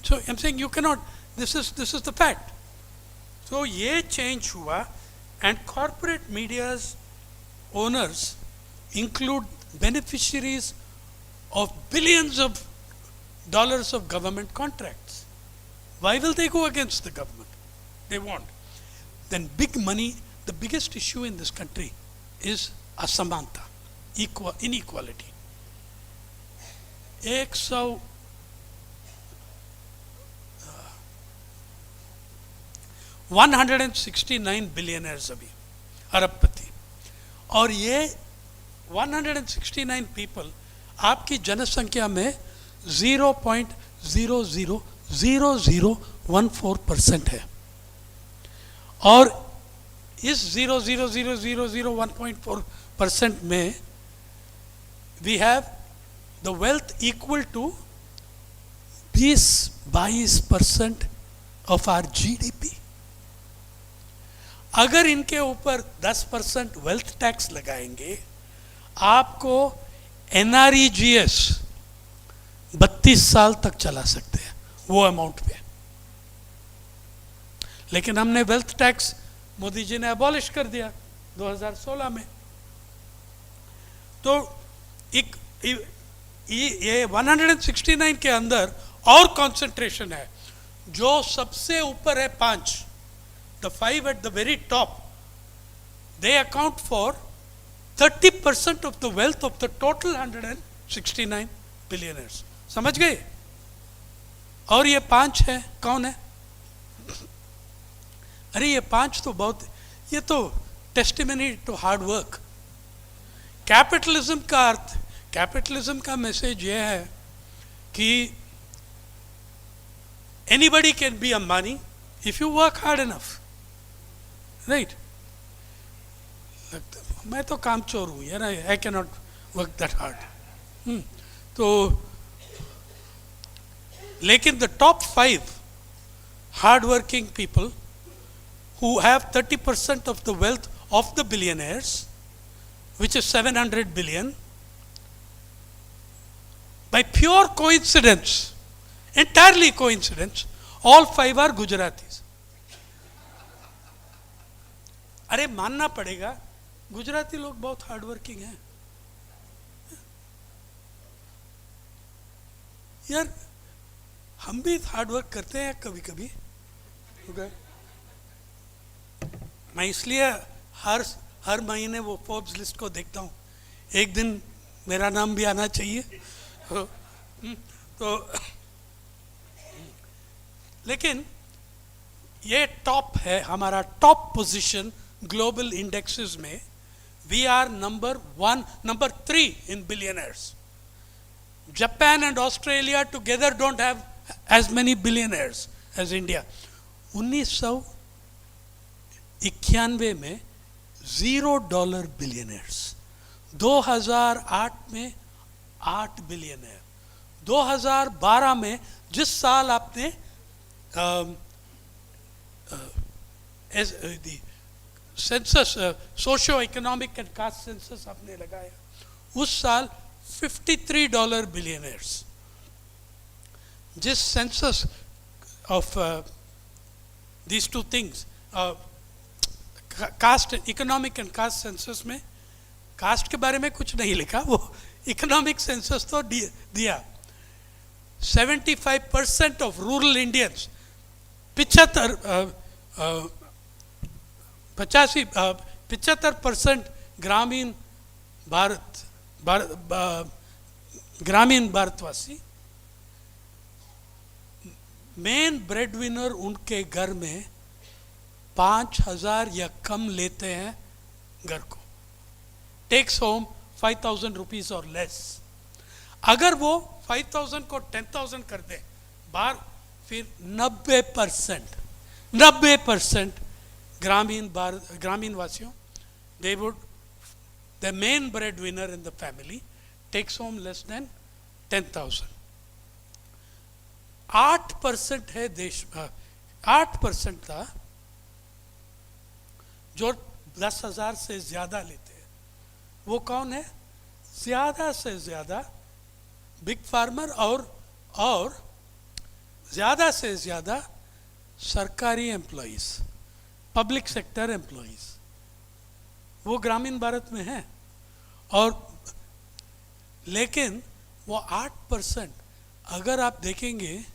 So I'm saying you cannot. This is the fact. So ये change हुआ, and corporate media's owners include beneficiaries of billions of dollars of government contracts. Why will they go against the government? They won't. Then big money, the biggest issue in this country is asamanta, inequality. 169 billionaires अभी, अरबपति, और ये 169 people आपकी जनसंख्या में 0.000014% है, और इस 0.000014% में we have the wealth equal to 22% of our GDP. अगर इनके ऊपर 10% वेल्थ टैक्स लगाएंगे, आपको NREGS 32 साल तक चला सकते हैं वो अमाउंट पे. लेकिन हमने वेल्थ टैक्स मोदी जी ने अबॉलिश कर दिया 2016 में. तो ये 169 के अंदर और कंसंट्रेशन है. जो सबसे ऊपर है 5, the 5 at the very top, they account for 30% of the wealth of the total 169 billionaires. समझ गए? और ये 5 है, कौन है? अरे ये 5 तो बहुत, ये तो testimony to hard work. Capitalism का अर्थ, कैपिटलिज्म का मैसेज ये है कि anybody can be Ambani if you work hard enough. Right? मैं तो काम चोर हूँ यार, I cannot work that hard. तो लेकिन the top 5 hard working people who have 30% of the wealth of the billionaires, which is 700 billion, by pure coincidence, entirely coincidence, all 5 are Gujaratis. अरे मानना पड़ेगा, गुजराती लोग बहुत हार्ड वर्किंग हैं यार. हम भी हार्ड वर्क करते हैं कभी कभी. मैं इसलिए हर महीने वो फोर्ब्स लिस्ट को देखता हूँ. एक दिन मेरा नाम भी आना चाहिए. तो लेकिन ये टॉप है, हमारा टॉप पोजीशन ग्लोबल इंडेक्सेस में. We are number 3 in billionaires. Japan and Australia together don't have as many billionaires as India. 1991 में $0 बिलियनर्स, 2008 में 8 बिलियनर, 2012 में जिस साल आपने census socio economic and caste census आपने लगाया, उस साल $53 बिलियनर्स। जिस census of these two things, caste economic and caste census में कास्ट के बारे में कुछ नहीं लिखा, वो इकोनॉमिक सेंसस तो दिया। 75% ऑफ रूरल इंडियंस, 75% ग्रामीण ग्रामीण भारतवासी, मेन ब्रेड विनर उनके घर में 5,000 या कम लेते हैं घर को, टेक्स होम 5,000 रुपीज और लेस। अगर वो 5,000 को 10,000 कर दे बाहर, फिर 90% ग्रामीण वासियों, the main breadwinner in the family takes home less than 10,000। 8% है देश, 8% था जो 10,000 से ज्यादा लेते हैं। वो कौन है? ज्यादा से ज्यादा बिग फार्मर और ज्यादा से ज्यादा सरकारी एम्प्लॉइज, पब्लिक सेक्टर एम्प्लॉइज, वो ग्रामीण भारत में है। और लेकिन वो 8% अगर आप देखेंगे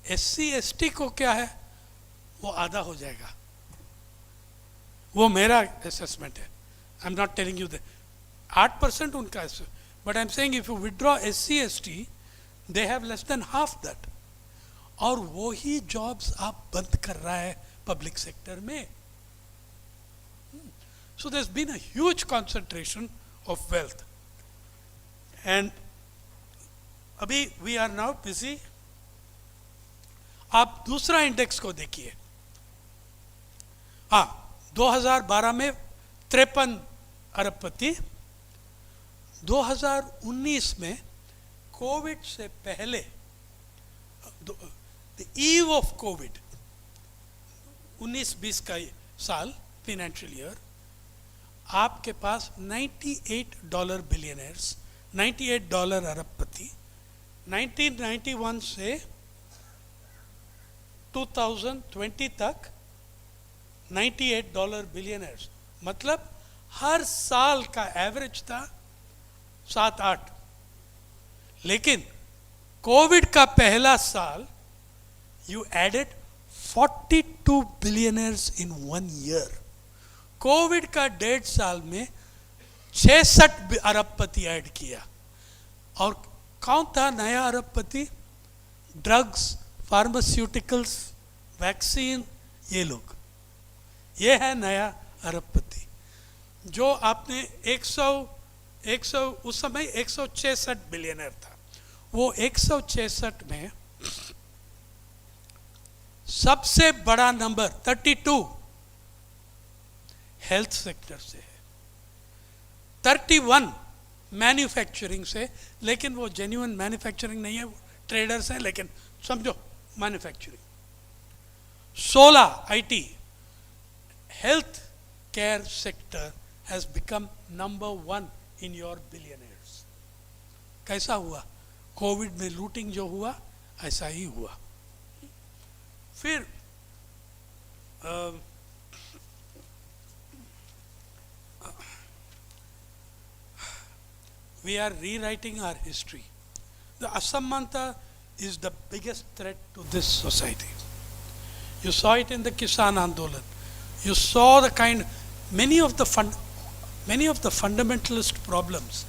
SC ST को क्या है, वो आधा हो जाएगा। वो मेरा असेसमेंट है, आई am not telling you that 8% उनका, but I am saying if you withdraw SC ST they have less than half that. और वो ही जॉब्स आप बंद कर रहा है पब्लिक सेक्टर में। So there's been a huge concentration of wealth, and अभी we are now busy। आप दूसरा इंडेक्स को देखिए। हाँ, 2012 में 53 अरबपति, 2019 में कोविड से पहले, द ईव ऑफ कोविड, 19-20 का साल फाइनेंशियल ईयर, आपके पास $98 बिलियनर्स, $98 अरबपति। 1991 से 2020 तक $98 बिलियनर्स, मतलब हर साल का एवरेज था 7-8। लेकिन कोविड का पहला साल you added 42 billionaires in 1 year. Covid का 1.5 साल में 66 अरबपति ऐड किया। और कौन था नया अरबपति? ड्रग्स, फार्मास्यूटिकल्स, वैक्सीन, ये लोग, ये है नया अरबपति। जो आपने 100 उस समय 166 बिलियनर था, वो 166 में सबसे बड़ा नंबर 32 हेल्थ सेक्टर से है, 31 मैन्युफैक्चरिंग से, लेकिन वो जेन्युइन मैन्युफैक्चरिंग नहीं है, वो ट्रेडर्स हैं, लेकिन समझो manufacturing. 16 IT। Health care sector has become number 1 in your billionaires. कैसा हुआ? कोविड में लूटिंग जो हुआ, ऐसा ही हुआ। फिर we are rewriting our history. The Asamanta is the biggest threat to this society. You saw it in the Kisan Andolan. You saw the many of the fundamentalist problems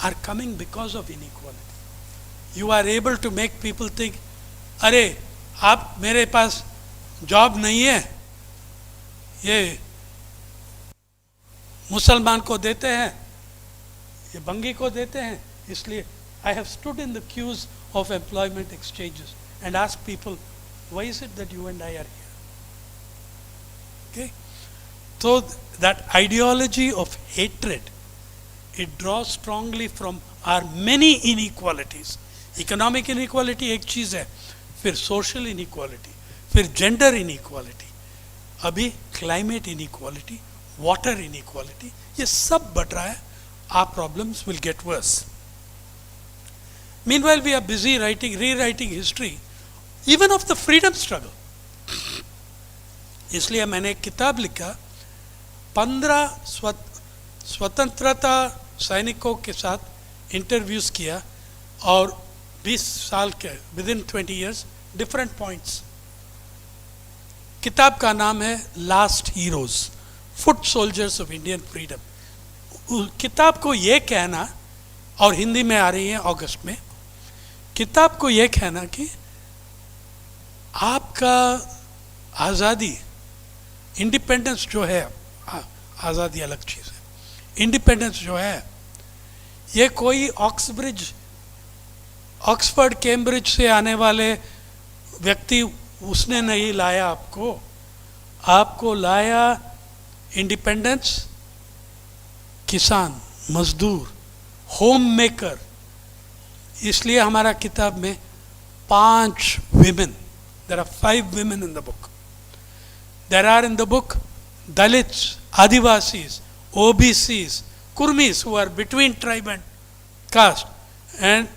are coming because of inequality. You are able to make people think, अरे आप मेरे पास job नहीं है, ये मुसलमान को देते हैं, ये बंगी को देते हैं, इसलिए I have stood in the queues of employment exchanges and asked people, Why is it that you and I are here? Okay? So that ideology of hatred, it draws strongly from our many inequalities. Economic inequality एक चीज़ है, फिर social inequality, फिर gender inequality, अभी climate inequality, water inequality, ये सब बढ़ रहा है. Our problems will get worse. Meanwhile, we are busy rewriting history, even of the freedom struggle. इसलिए मैंने एक किताब लिखा, 15 स्वतंत्रता सैनिकों के साथ इंटरव्यूज किया और 20 साल के विदिन 20 years डिफरेंट पॉइंट्स. किताब का नाम है last heroes, foot soldiers of Indian freedom. किताब को ये कहना, और हिंदी में आ रही है अगस्त में, किताब को ये कहना कि आपका आज़ादी, इंडिपेंडेंस जो है, आज़ादी अलग चीज़ है, इंडिपेंडेंस जो है ये कोई ऑक्सफोर्ड कैम्ब्रिज से आने वाले व्यक्ति उसने नहीं लाया आपको लाया इंडिपेंडेंस किसान, मजदूर, होम मेकर. इसलिए हमारा किताब में 5 women, there are 5 women in the book. There are in the book Dalits, Adivasis, OBCs, Kurmis who are between tribe and caste, and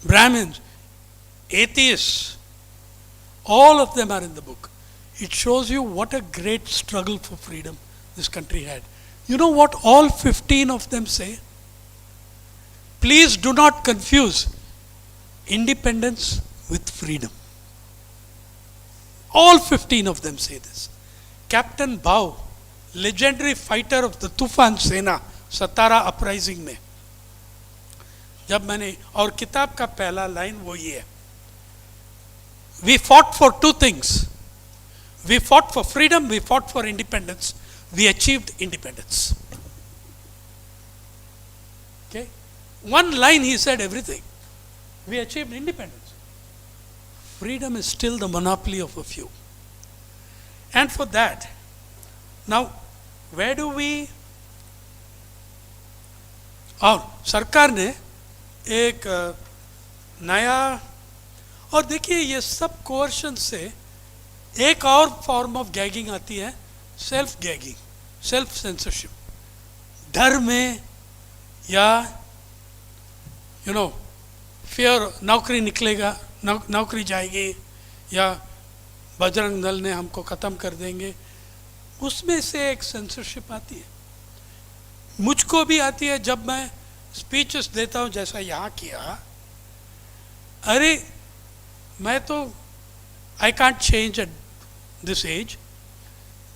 Brahmins, atheists, all of them are in the book. It shows you what a great struggle for freedom this country had. You know what all 15 of them say? Please do not confuse independence with freedom. All 15 of them say this. Captain Bhau, legendary fighter of the Tufan Sena, Satara uprising में, जब मैंने, और किताब का पहला line वो ये है, we fought for 2 things. We fought for freedom, we fought for independence, we achieved independence. Okay? One line he said everything. We achieved independence. Freedom is still the monopoly of a few. And for that, now where do we, और सरकार ने एक नया, और देखिए ये सब coercion से एक और फॉर्म ऑफ गैगिंग आती है, सेल्फ गैगिंग, सेल्फ सेंसरशिप. डर में या फियर, नौकरी निकलेगा, नौकरी जाएगी, या बजरंग दल ने हमको ख़त्म कर देंगे, उसमें से एक सेंसरशिप आती है. मुझको भी आती है जब मैं स्पीचेस देता हूँ, जैसा यहाँ किया. अरे मैं तो I can't change at this age,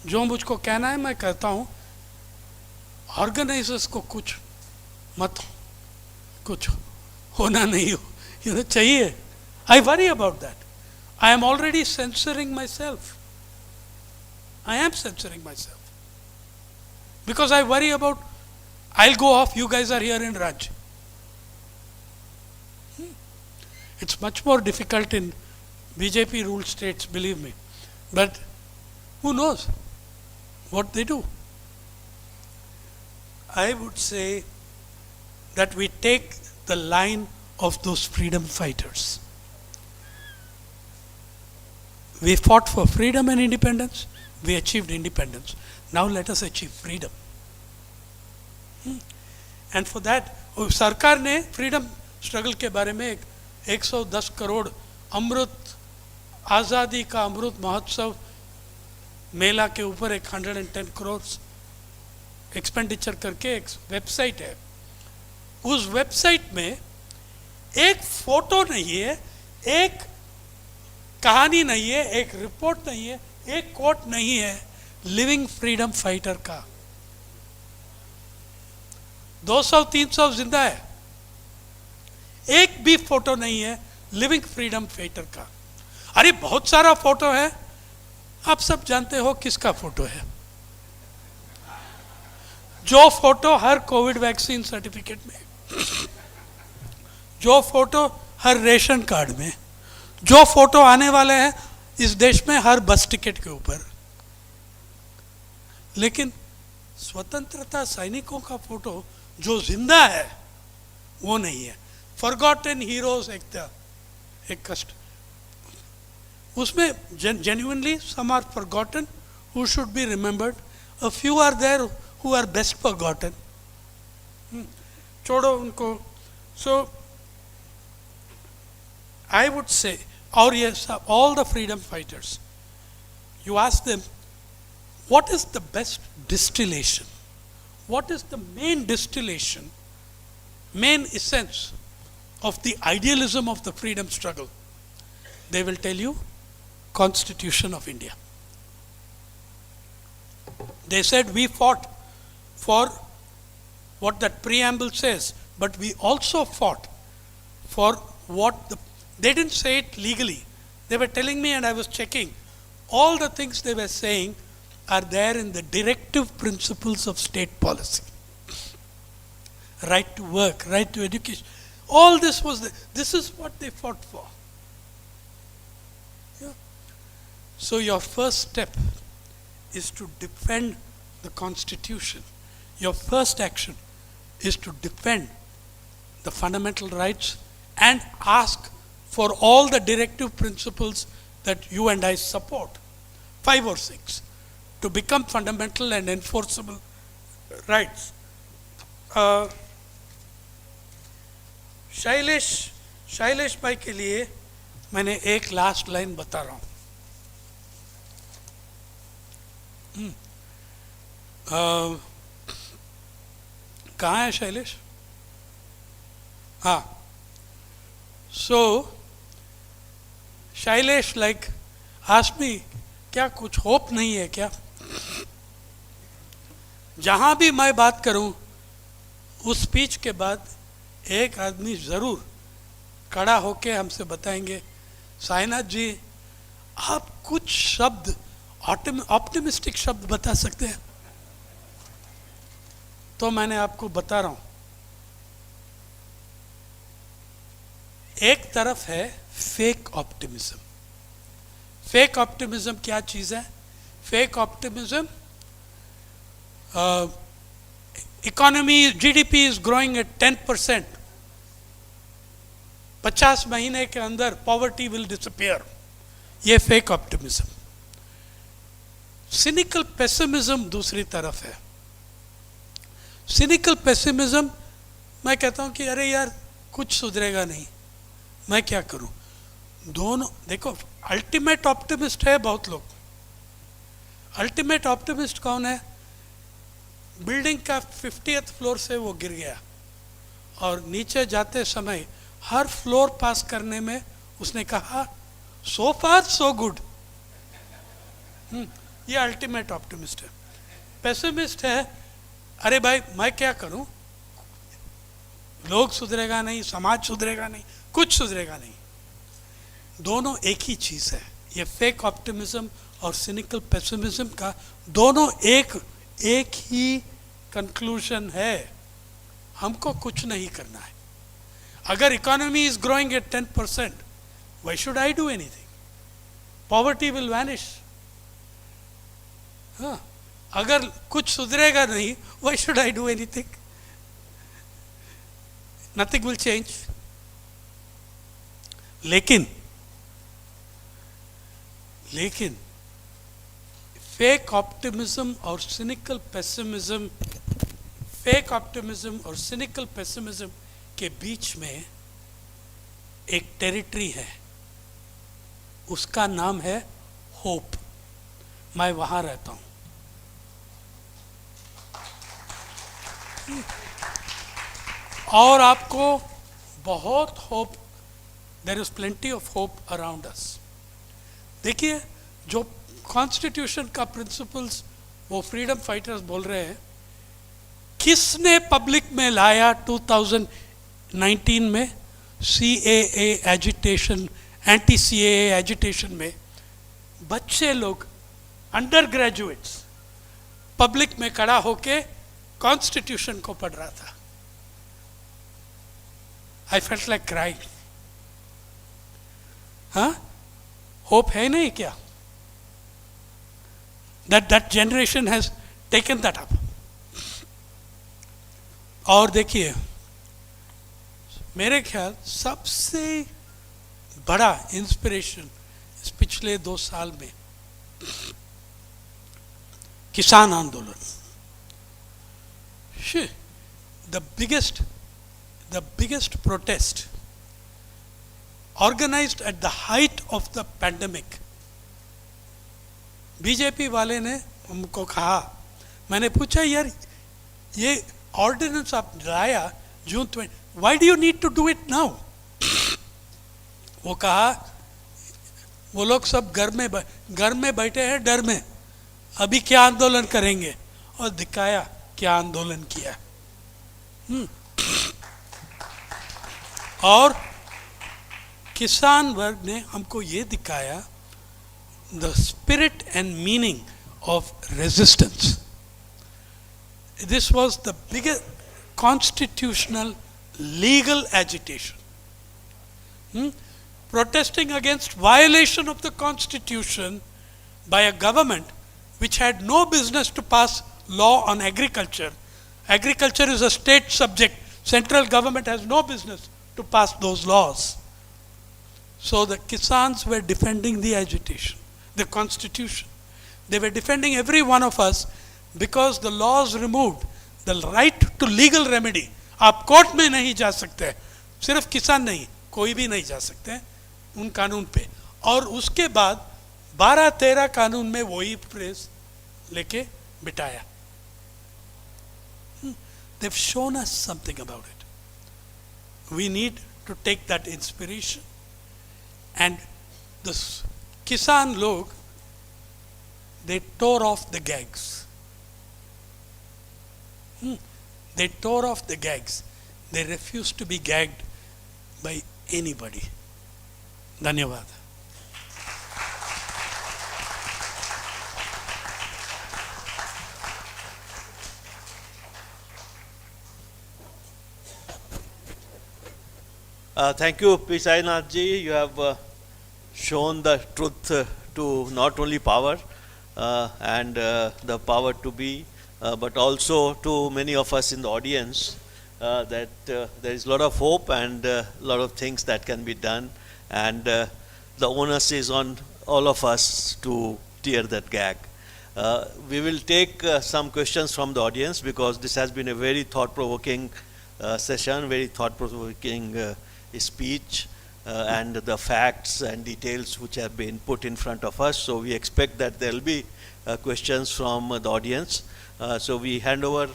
जो मुझको कहना है मैं कहता हूँ. ऑर्गेनाइजर्स को कुछ मत, कुछ होना नहीं हो, चाहिए. I worry about that. I am already censoring myself. I am censoring myself. Because I worry about, I'll go off, you guys are here in Raj. It's much more difficult in BJP ruled states, believe me. But who knows what they do? I would say that we take the line of those freedom fighters. We fought for freedom and independence. We achieved independence. Now let us achieve freedom. And for that, सरकार ने freedom struggle के बारे में 110 करोड़ अमृत, आज़ादी का अमृत महोत्सव मेला के ऊपर 110 crore expenditure करके एक वेबसाइट है. उस वेबसाइट में एक फोटो नहीं है, एक कहानी नहीं है, एक रिपोर्ट नहीं है, एक कोट नहीं है लिविंग फ्रीडम फाइटर का. 200-300 जिंदा है, एक भी फोटो नहीं है लिविंग फ्रीडम फाइटर का. अरे बहुत सारा फोटो है, आप सब जानते हो किसका फोटो है. जो फोटो हर कोविड वैक्सीन सर्टिफिकेट में, जो फोटो हर रेशन कार्ड में, जो फोटो आने वाले हैं इस देश में हर बस टिकट के ऊपर, लेकिन स्वतंत्रता सैनिकों का फोटो जो जिंदा है वो नहीं है। फॉरगॉटन हीरोज एक कष्ट उसमें, genuinely some are forgotten who should be remembered, a few are there who are best forgotten. छोड़ो उनको. So I would say, or yes, all the freedom fighters, you ask them, what is the best distillation? What is the main distillation, main essence of the idealism of the freedom struggle? They will tell you, Constitution of India. They said we fought for what that preamble says, but we also fought for what they didn't say it legally. They were telling me, and I was checking, all the things they were saying are there in the directive principles of state policy. Right to work, right to education, all this was this is what they fought for. Yeah. So your first step is to defend the Constitution. Your first action is to defend the fundamental rights and ask for all the directive principles that you and I support, 5 or 6, to become fundamental and enforceable rights. Shailesh भाई के लिए मैंने एक last line बता रहा हूँ. कहाँ है शैलेश? हाँ. So Shailesh like asked me, क्या कुछ होप नहीं है क्या? जहाँ भी मैं बात करूँ उस स्पीच के बाद एक आदमी ज़रूर खड़ा होके हमसे बताएंगे, साइनाथ जी आप कुछ शब्द ऑप्टिमिस्टिक शब्द बता सकते हैं? तो मैंने आपको बता रहा हूँ, एक तरफ है फेक ऑप्टिमिज्म. फेक ऑप्टिमिज्म क्या चीज़ है? Fake optimism, economy GDP is growing at 10%, 50 महीने के अंदर पॉवर्टी विल डिसअपियर. ये फेक ऑप्टिमिज्म. सिनिकल पेसिमिज्म दूसरी तरफ है. सिनिकल पेसिमिज्म, मैं कहता हूं कि अरे यार कुछ सुधरेगा नहीं, मैं क्या करूं. दोनों देखो, अल्टीमेट ऑप्टिमिस्ट है बहुत लोग. अल्टीमेट ऑप्टिमिस्ट कौन है? बिल्डिंग का 50th फ्लोर से वो गिर गया और नीचे जाते समय हर फ्लोर पास करने में उसने कहा सो फार सो गुड. ये अल्टीमेट ऑप्टिमिस्ट है. पेसिमिस्ट है, अरे भाई मैं क्या करूं, लोग सुधरेगा नहीं, समाज सुधरेगा नहीं, कुछ सुधरेगा नहीं. दोनों एक ही चीज है. ये फेक ऑप्टिमिज्म और सिनिकल पेसिमिज्म का दोनों एक ही कंक्लूजन है, हमको कुछ नहीं करना है. अगर economy is growing at 10%, why should I do anything? Poverty will vanish. हाँ, अगर कुछ सुधरेगा नहीं, why should I do anything? Nothing will change. लेकिन फेक ऑप्टिमिज्म और सिनिकल पेसिमिज्म, फेक ऑप्टिमिज्म और सिनिकल पेसिमिज्म के बीच में एक टेरिटरी है, उसका नाम है होप. मैं वहां रहता हूं. और आपको बहुत hope, there is plenty of hope around us. देखिए, जो कॉन्स्टिट्यूशन का प्रिंसिपल्स वो फ्रीडम फाइटर्स बोल रहे हैं, किसने पब्लिक में लाया 2019 में? CAA agitation, anti CAA agitation में बच्चे लोग, अंडर ग्रेजुएट्स, पब्लिक में खड़ा होके कॉन्स्टिट्यूशन को पढ़ रहा था. I felt like crying. हाँ, होप है नहीं क्या? That generation has taken that up. और देखिए, मेरे ख्याल सबसे बड़ा इंस्पिरेशन इस पिछले 2 साल में किसान आंदोलन, the biggest protest organized at the height of the pandemic. BJP वाले ने हमको कहा, मैंने पूछा यार ये ऑर्डिनेंस आप लाया June 20, why do you need to do it now? वो कहा वो लोग सब घर में बैठे हैं डर में, अभी क्या आंदोलन करेंगे, और दिखाया क्या आंदोलन किया। और किसान वर्ग ने हमको ये दिखाया the spirit and meaning of resistance. This was the biggest constitutional legal agitation, protesting against violation of the constitution by a government which had no business to pass law on agriculture. Agriculture is a state subject. Central government has no business to pass those laws. So the Kisans were defending the agitation, the constitution. They were defending every one of us because the laws removed the right to legal remedy. आप court में नहीं जा सकते, सिर्फ किसान नहीं, कोई भी नहीं जा सकते उन कानून पे। और उसके बाद 12-13 कानून में वही प्रेस लेके बिठाया। They've shown us something about it. We need to take that inspiration. And the Kisan log, they tore off the gags. They tore off the gags. They refused to be gagged by anybody. धन्यवाद। Thank you, P. Sainath ji. You have shown the truth to not only power and the power to be, but also to many of us in the audience that there is a lot of hope and a lot of things that can be done, and the onus is on all of us to tear that gag. We will take some questions from the audience because this has been a very thought-provoking session, very thought-provoking speech, and the facts and details which have been put in front of us. So we expect that there will be questions from the audience. So we hand over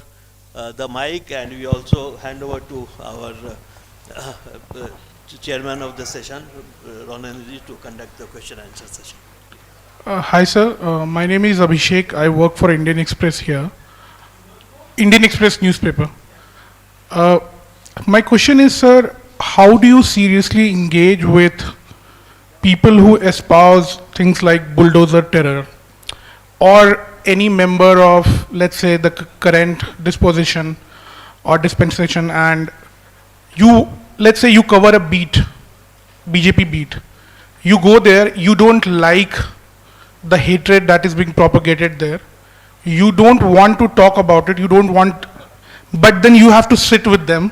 the mic, and we also hand over to our chairman of the session, Ronan, to conduct the question and answer session. Hi sir, my name is Abhishek. I work for Indian Express here, Indian Express newspaper. My question is, sir, how do you seriously engage with people who espouse things like bulldozer terror, or any member of, let's say, the current disposition or dispensation, and you, let's say you cover a beat, BJP beat, you go there, you don't like the hatred that is being propagated there, you don't want to talk about it, you don't want, but then you have to sit with them,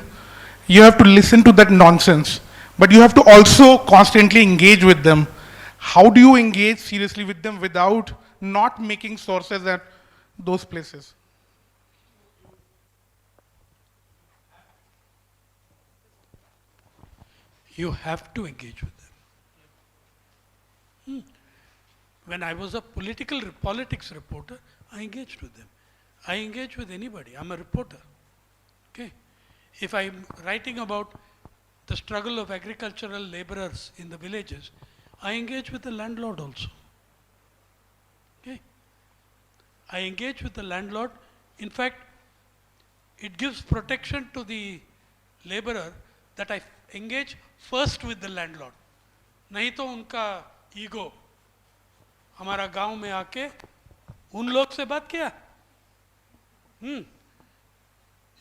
you have to listen to that nonsense, but you have to also constantly engage with them. How do you engage seriously with them without not making sources at those places? You have to engage with them. When I was a politics reporter, I engaged with them. I engage with anybody. I'm a reporter. Okay. If I'm writing about the struggle of agricultural laborers in the villages, I engage with the landlord also. Okay. I engage with the landlord. In fact, it gives protection to the laborer that I engage first with the landlord. नहीं तो उनका ego हमारा गांव में आके उन लोग से बात किया.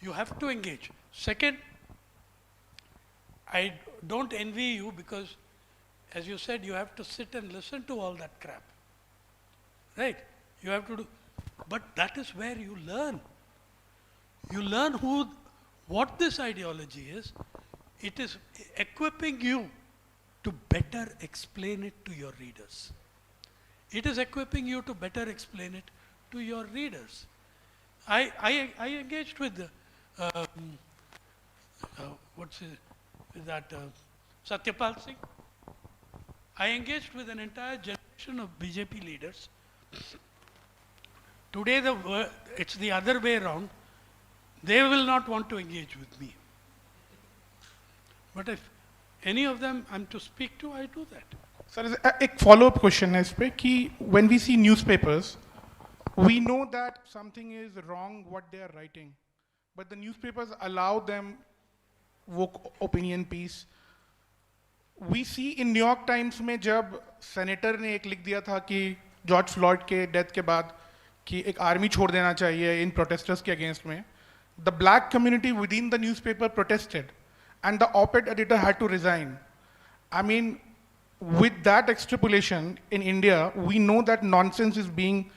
You have to engage. Second, I don't envy you because as you said, you have to sit and listen to all that crap. Right? You have to do, but that is where you learn. You learn what this ideology is. It is equipping you to better explain it to your readers. It is equipping you to better explain it to your readers. I engaged with what's his, with that Satyapal Singh. I engaged with an entire generation of BJP leaders. Today it's the other way around. They will not want to engage with me. But if any of them I'm to speak to, I do that. Sir, a follow-up question is कि when we see newspapers, we know that something is wrong what they are writing, but the newspapers allow them वो opinion piece. We see in New York Times में जब senator ने एक लिख दिया था कि जॉर्ज फ्लॉयड के डेथ के बाद कि एक आर्मी छोड़ देना चाहिए इन protesters के against में, the black community within the newspaper protested, and the op-ed editor had to resign. I mean, with that extrapolation in India, we know that nonsense is being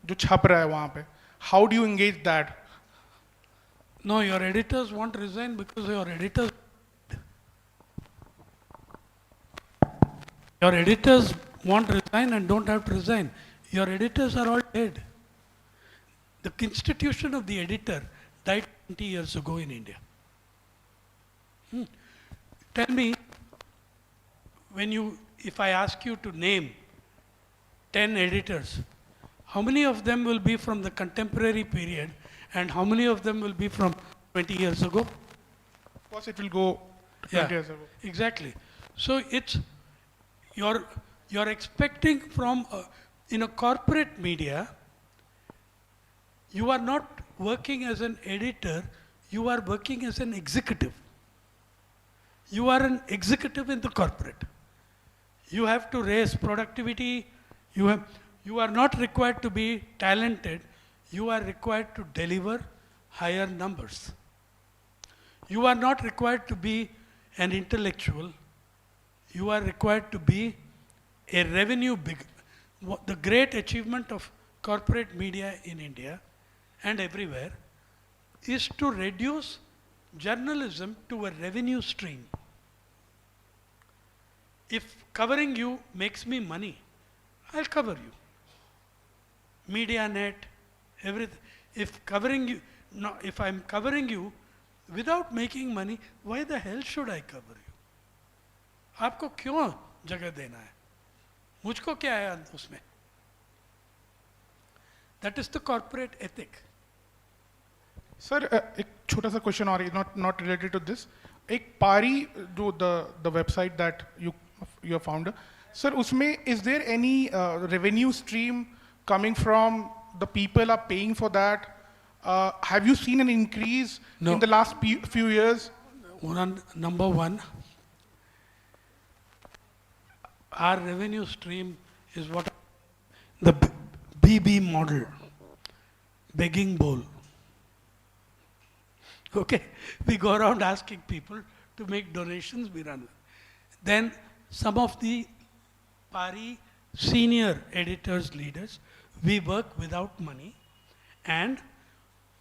जो छप रहा है वहाँ पे. How do you engage that? No, your editors won't resign because your editors won't resign and don't have to resign. Your editors are all dead. The institution of the editor died 20 years ago in India. Tell me, if I ask you to name 10 editors, how many of them will be from the contemporary period and how many of them will be from 20 years ago? Of course, it will go 20 years ago. Exactly. So it's you're expecting from in a corporate media, you are not working as an editor, you are working as an executive. You are an executive in the corporate. You have to raise productivity. You are not required to be talented. You are required to deliver higher numbers. You are not required to be an intellectual. You are required to be a revenue big. The great achievement of corporate media in India and everywhere is to reduce journalism to a revenue stream. If covering you makes me money, I'll cover you. MediaNet, everything. If I'm covering you without making money, why the hell should I cover you? आपको क्यों जगह देना है? मुझको क्या है उसमें? That is the corporate ethic. Sir, एक छोटा सा question और not related to this. एक पारी जो the website that your founder, sir, उसमें is there any revenue stream coming from the people are paying for that? Have you seen an increase in the last few years? Number one, our revenue stream is what the BB model, begging bowl. Okay, we go around asking people to make donations, we run. Then some of the PARI senior editors, leaders, we work without money, and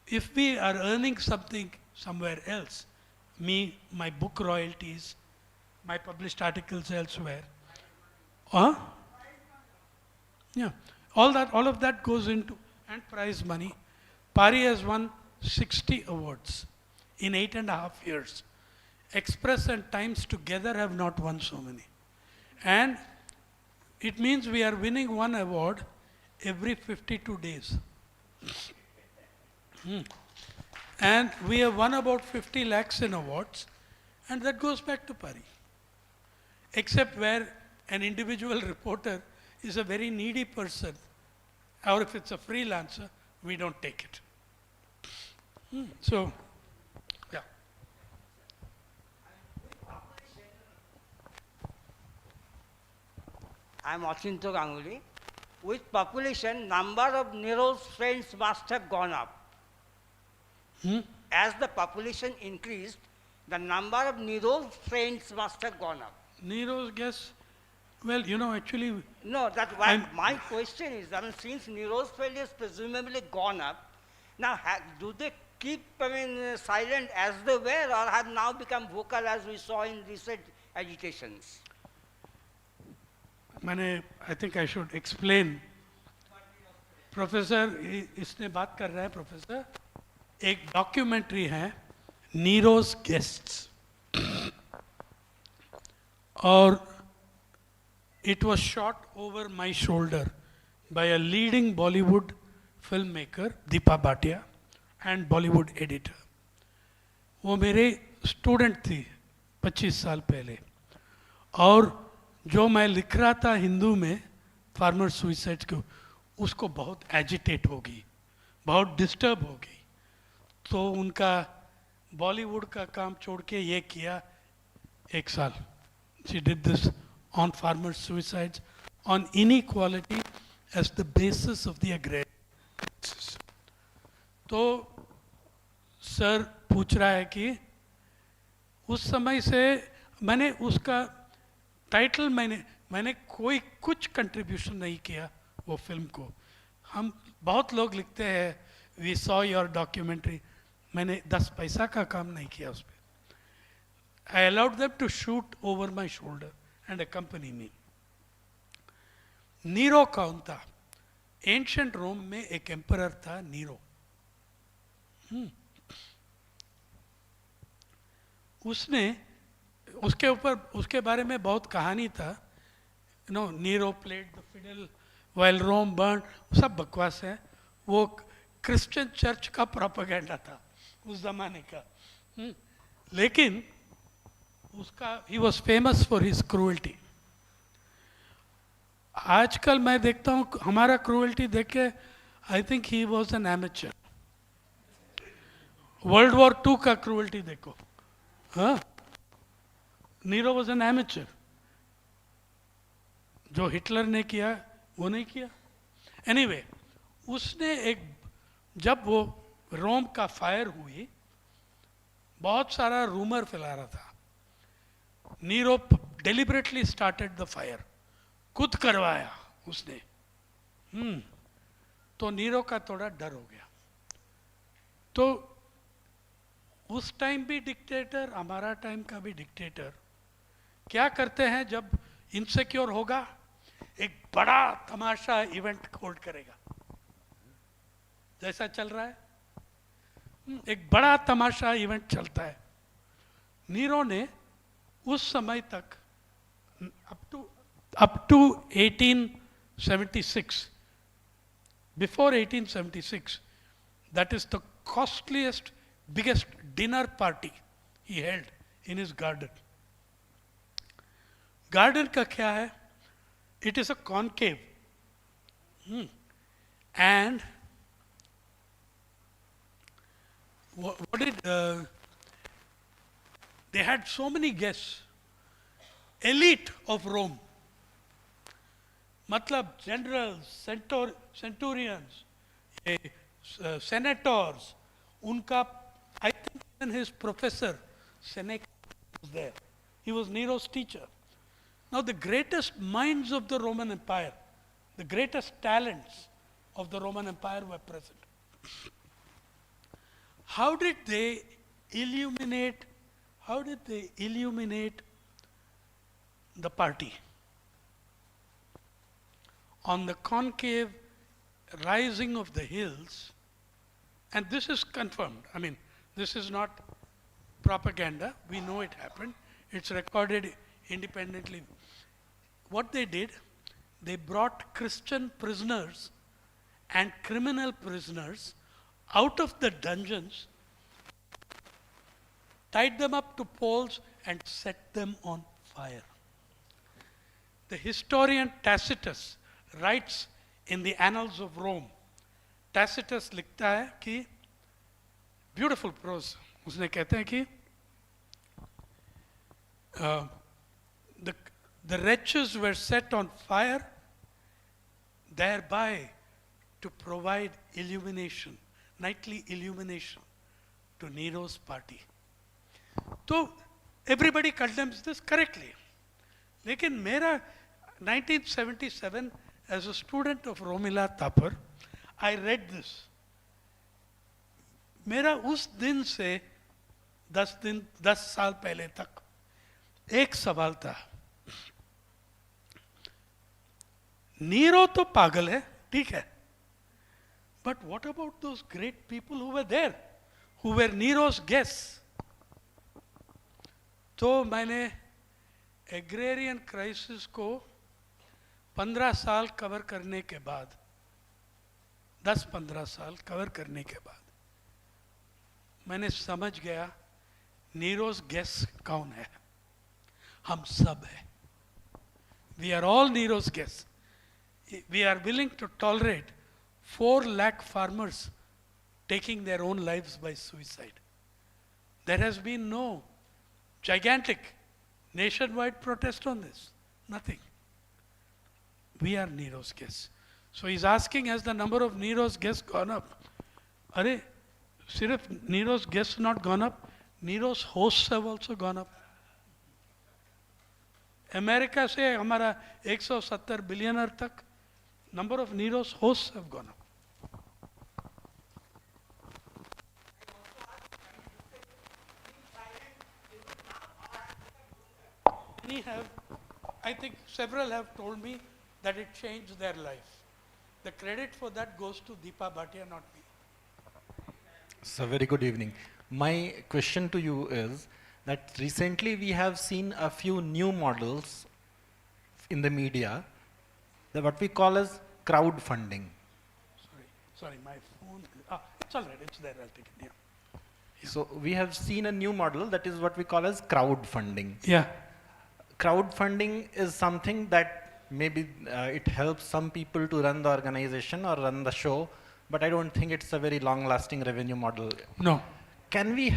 if we are earning something somewhere else, my book royalties, my published articles elsewhere, yeah, all of that goes into, and prize money. PARI has won 60 awards in 8.5 years. Express and Times together have not won so many. And it means we are winning one award every 52 days. And we have won about 50 lakhs in awards, and that goes back to PARI. Except where an individual reporter is a very needy person, or if it's a freelancer, we don't take it. So, yeah. I am Achinto Ganguly. With population, number of Nero's friends must have gone up. As the population increased, the number of Nero's friends must have gone up. Nero's guess, Well, actually, No, that's why I'm, my question is, I mean, since Nero's failure is presumably gone up, now do they keep, silent as they were, or have now become vocal as we saw in recent agitations? I think I should explain. Professor इसने बात कर रहा है professor, एक documentary है नीरोज guests, और it was shot over my shoulder by a leading Bollywood filmmaker Deepa Bhatia and Bollywood editor. वो मेरे स्टूडेंट थी 25 साल पहले, और जो मैं लिख रहा था हिंदू में फार्मर सुइसाइड को, उसको बहुत एजिटेट होगी, बहुत डिस्टर्ब होगी, तो उनका बॉलीवुड का काम छोड़ के ये किया 1 साल. She did this on farmer suicides, on inequality as the basis of the agrarian crisis. तो सर पूछ रहा है कि उस समय से मैंने उसका टाइटल मैंने कोई कुछ कंट्रीब्यूशन नहीं किया वो फिल्म को. हम बहुत लोग लिखते हैं वी सॉ योर डॉक्यूमेंट्री, मैंने 10 पैसा का काम नहीं किया उस पर. I allowed them to shoot over my shoulder and accompany me. Nero कौन था? एंशिएंट रोम में एक एम्परर था नीरो. उसने उसके बारे में बहुत कहानी था. Nero played the fiddle while Rome burned, सब बकवास है. वो क्रिश्चियन चर्च का प्रोपेगेंडा था उस जमाने का. लेकिन उसका he was famous for his cruelty. आजकल मैं देखता हूँ हमारा क्रूअल्टी देख के I think he was an amateur. World war 2 का क्रूअल्टी देखो, हाँ, नीरो वॉज एन एमेचर. जो हिटलर ने किया वो नहीं किया. एनीवे, उसने जब वो रोम का फायर हुई, बहुत सारा रूमर फैला रहा था. Nero deliberately started the fire, खुद करवाया उसने. तो नीरो का थोड़ा डर हो गया. तो उस टाइम भी डिक्टेटर, हमारा टाइम का भी डिक्टेटर क्या करते हैं, जब इनसिक्योर होगा एक बड़ा तमाशा इवेंट होल्ड करेगा. जैसा चल रहा है, एक बड़ा तमाशा इवेंट चलता है. नीरो ने उस समय तक up to 1876, before 1876, that is the costliest, biggest dinner party he held in his garden. Garden का क्या है? It is a concave, and what did they had so many guests, elite of Rome, मतलब generals, centurions, senators, उनका, I think even his professor Seneca was there. He was Nero's teacher. Now the greatest minds of the Roman Empire, the greatest talents of the Roman Empire were present. How did they illuminate the party? On the concave rising of the hills, and this is confirmed. I mean, this is not propaganda. We know it happened. It's recorded independently. What they did, they brought Christian prisoners and criminal prisoners out of the dungeons, tied them up to poles and set them on fire. The historian Tacitus writes in the Annals of Rome. Tacitus लिखता है कि beautiful prose. उसने कहते हैं कि the wretches were set on fire, thereby to provide illumination, nightly illumination to Nero's party. So everybody condemns this correctly. लेकिन मेरा 1977, as a student of Romila Thapar, I read this. मेरा उस दिन से 10 साल पहले तक एक सवाल था, नीरो तो पागल है, ठीक है, but what about those great people who were there, who were Nero's guests? तो मैंने एग्रेरियन क्राइसिस को 15 साल कवर करने के बाद, 10-15 साल कवर करने के बाद मैंने समझ गया नीरोज गेस्ट कौन है. हम सब हैं. We are all Nero's guest. We are willing to tolerate 4 lakh farmers taking their own lives by suicide. There has been no gigantic nationwide protest on this. Nothing. We are Nero's guests. So he's asking, has the number of Nero's guests gone up? Are sirf Nero's guests not gone up? Nero's hosts have also gone up. America से हमारा 170 billionaire तक number of Nero's hosts have gone up. I think several have told me that it changed their life. The credit for that goes to Deepa Bhatia, not me. So very good evening. My question to you is that recently we have seen a few new models in the media, what we call as crowdfunding. Sorry, my phone. It's all right. It's there. I'll take it. Yeah. So we have seen a new model that is what we call as crowdfunding. Yeah. Crowdfunding is something that maybe it helps some people to run the organization or run the show, but I don't think it's a very long-lasting revenue model. No. Can we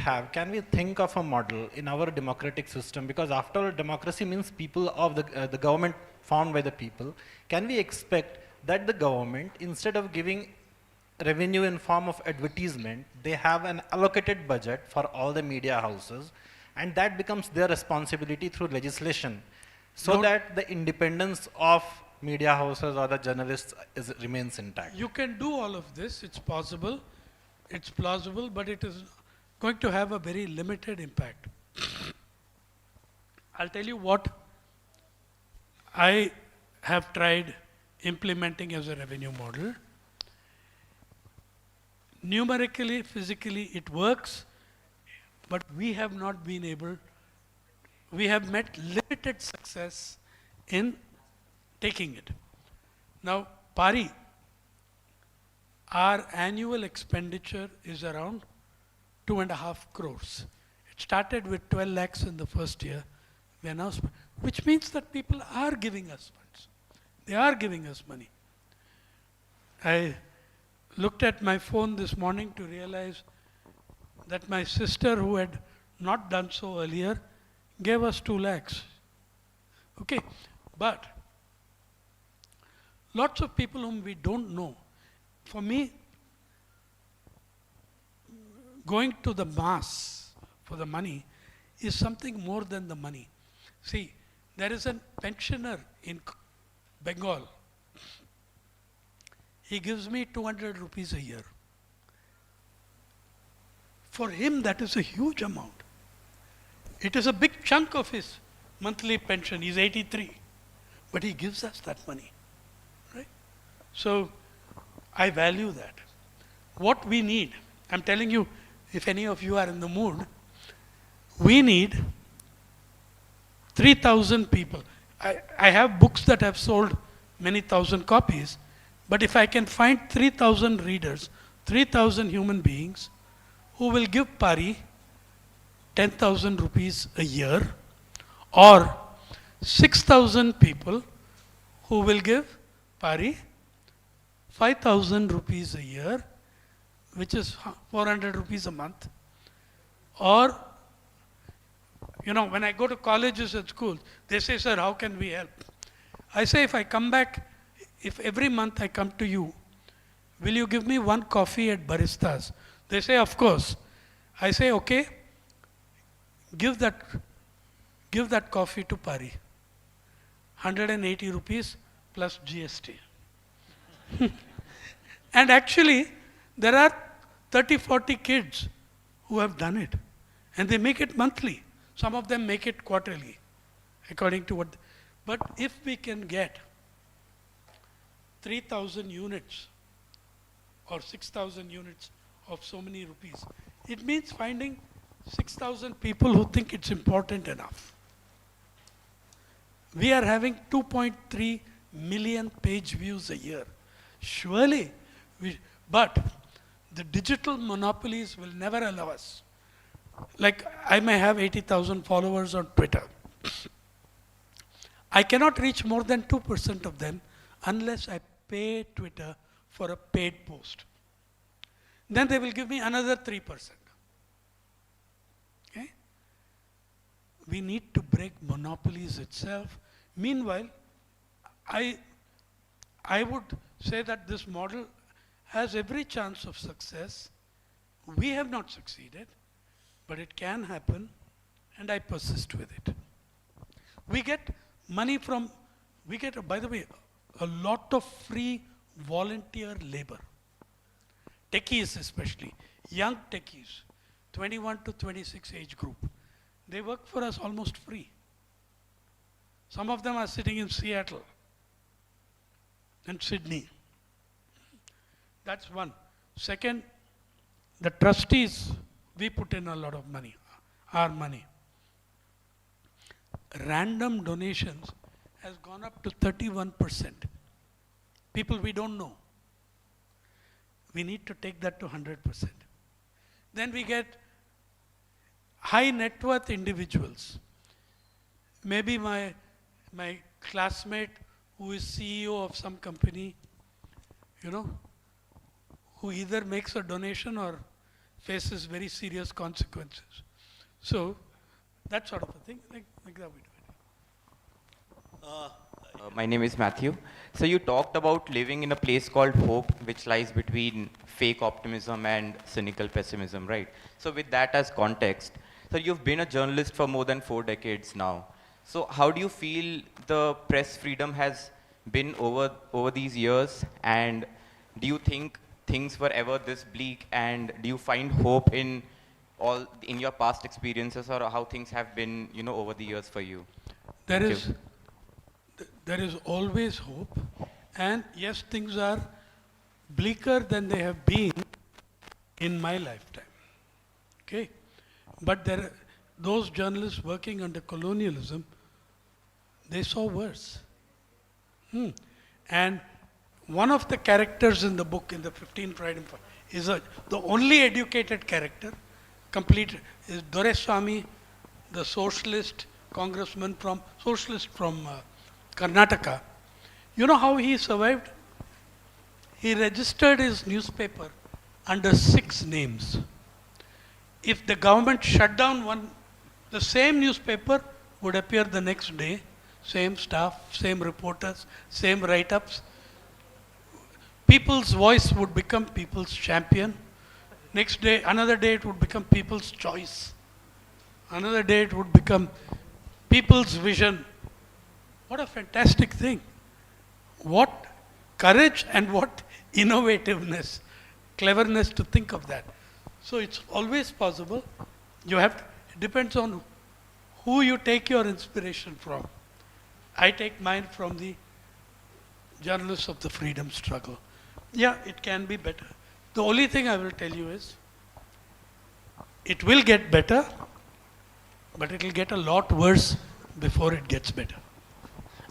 think of a model in our democratic system? Because after all, democracy means people of the government formed by the people. Can we expect that the government, instead of giving revenue in form of advertisement, they have an allocated budget for all the media houses, and that becomes their responsibility through legislation, so that the independence of media houses or the journalists remains intact? You can do all of this. It's possible. It's plausible, but it is going to have a very limited impact. I'll tell you what I have tried implementing as a revenue model. Numerically, physically, it works, but we have not been able, we have met limited success in taking it. Now, Pari, our annual expenditure is around 2.5 crores. It started with 12 lakhs in the first year, we are now, which means that people are giving us funds. They are giving us money. I looked at my phone this morning to realize that my sister, who had not done so earlier, gave us 2 lakhs. Okay, but lots of people whom we don't know. For me, going to the mass for the money is something more than the money. See, there is a pensioner in Bengal. He gives me 200 rupees a year. For him, that is a huge amount. It is a big chunk of his monthly pension. He's 83, but he gives us that money, right? So I value that. What we need, I'm telling you, if any of you are in the mood, we need 3,000 people. I have books that have sold many thousand copies, but if I can find 3,000 readers, 3,000 human beings who will give Pari 10,000 rupees a year, or 6,000 people who will give Pari 5,000 rupees a year, which is 400 rupees a month, or, you know, when I go to colleges and schools, they say, sir, how can we help? I say, if I come back, if every month I come to you, will you give me 1 coffee at Baristas? They say, of course. I say, okay, give that coffee to Pari. 180 rupees plus GST. And actually, there are 30-40 kids who have done it. And they make it monthly. Some of them make it quarterly, according to what. But if we can get 3,000 units or 6,000 units of so many rupees, it means finding 6,000 people who think it's important enough. We are having 2.3 million page views a year. Surely, but the digital monopolies will never allow us. Like I may have 80,000 followers on Twitter. I cannot reach more than 2% of them unless I pay Twitter for a paid post. Then they will give me another 3%. Okay? We need to break monopolies itself. Meanwhile, I would say that this model has every chance of success. We have not succeeded, but it can happen, and I persist with it. We get money from, by the way, a lot of free volunteer labor. Techies especially, young techies, 21 to 26 age group. They work for us almost free. Some of them are sitting in Seattle and Sydney. That's one. Second, the trustees, we put in a lot of money, our money. Random donations has gone up to 31%. People we don't know. We need to take that to 100%. Then we get high net worth individuals. Maybe my classmate who is CEO of some company, you know, who either makes a donation or faces very serious consequences. So that sort of a thing, like that we do it. My name is Matthew. So you talked about living in a place called hope, which lies between fake optimism and cynical pessimism, right? So with that as context, so you've been a journalist for more than 4 decades now. So how do you feel the press freedom has been over these years? And do you think things were ever this bleak? And do you find hope in your past experiences, or how things have been, you know, over the years for you? There is always hope, and yes, things are bleaker than they have been in my lifetime. Okay, but those journalists working under colonialism, they saw worse. And one of the characters in the book, in the 15 Pride and Fire, is the only educated character, is Doraiswamy, the socialist congressman from Karnataka. You know how he survived? He registered his newspaper under 6 names. If the government shut down one, the same newspaper would appear the next day, same staff, same reporters, same write-ups. People's Voice would become People's Champion. Next day, another day it would become People's Choice. Another day it would become People's Vision. What a fantastic thing. What courage and what innovativeness, cleverness to think of that. So it's always possible. It depends on who you take your inspiration from. I take mine from the journalists of the freedom struggle. Yeah, it can be better. The only thing I will tell you is, it will get better, but it will get a lot worse before it gets better.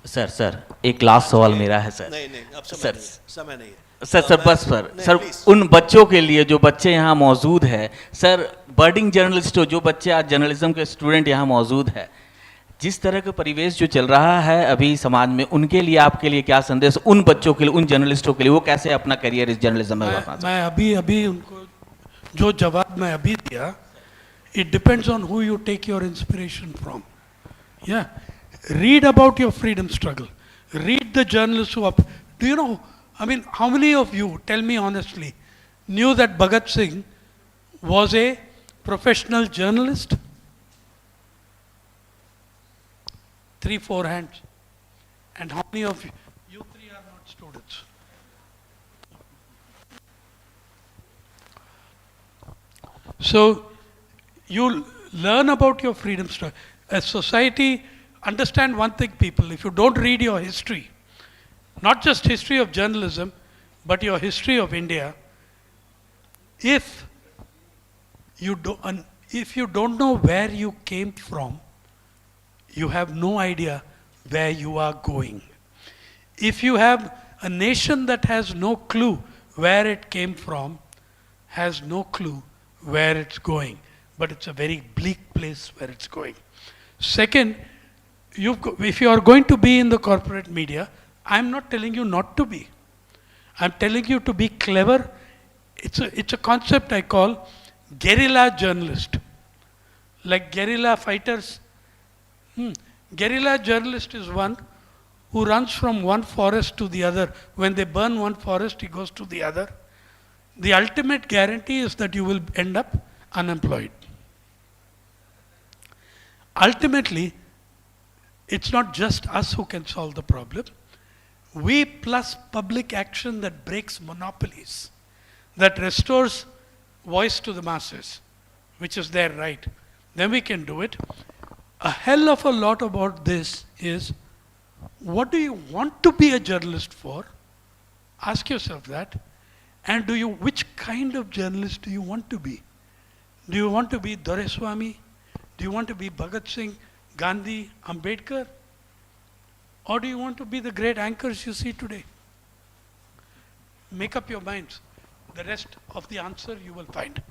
Sir एक last सवाल मेरा है sir. नहीं अब समय नहीं है sir बस सर उन बच्चों के लिए जो बच्चे यहाँ मौजूद है, सर बर्डिंग जर्नलिस्ट जो बच्चे आज जर्नलिज्म के स्टूडेंट यहाँ मौजूद है, जिस तरह का परिवेश जो चल रहा है अभी समाज में, उनके लिए आपके लिए क्या संदेश, उन बच्चों के लिए, उन जर्नलिस्टों के लिए, वो कैसे अपना करियर इस जर्नलिज्म में बनाना? मैं अभी उनको जो जवाब मैं अभी दिया, it depends on who you take your inspiration from. Yeah. Read about your freedom struggle. Read the journalists who are. Do you know, I mean, how many of you, tell me honestly, knew that Bhagat Singh was a professional journalist? 3-4 hands. And how many of you three are not students? So you learn about your freedom struggle. As society, understand one thing, people, if you don't read your history, not just history of journalism, but your history of India, if you don't know where you came from, you have no idea where you are going. If you have a nation that has no clue where it came from, has no clue where it's going, but it's a very bleak place where it's going. Second, if you are going to be in the corporate media, I'm not telling you not to be. I'm telling you to be clever. It's a concept I call guerrilla journalist. Like guerrilla fighters. Guerrilla journalist is one who runs from one forest to the other. When they burn one forest, he goes to the other. The ultimate guarantee is that you will end up unemployed. Ultimately, it's not just us who can solve the problem. We plus public action that breaks monopolies, that restores voice to the masses, which is their right, then we can do it. A hell of a lot about this is, what do you want to be a journalist for? Ask yourself that. And which kind of journalist do you want to be? Do you want to be Doraiswamy? Do you want to be Bhagat Singh, Gandhi, Ambedkar? Or do you want to be the great anchors you see today? Make up your minds. The rest of the answer you will find.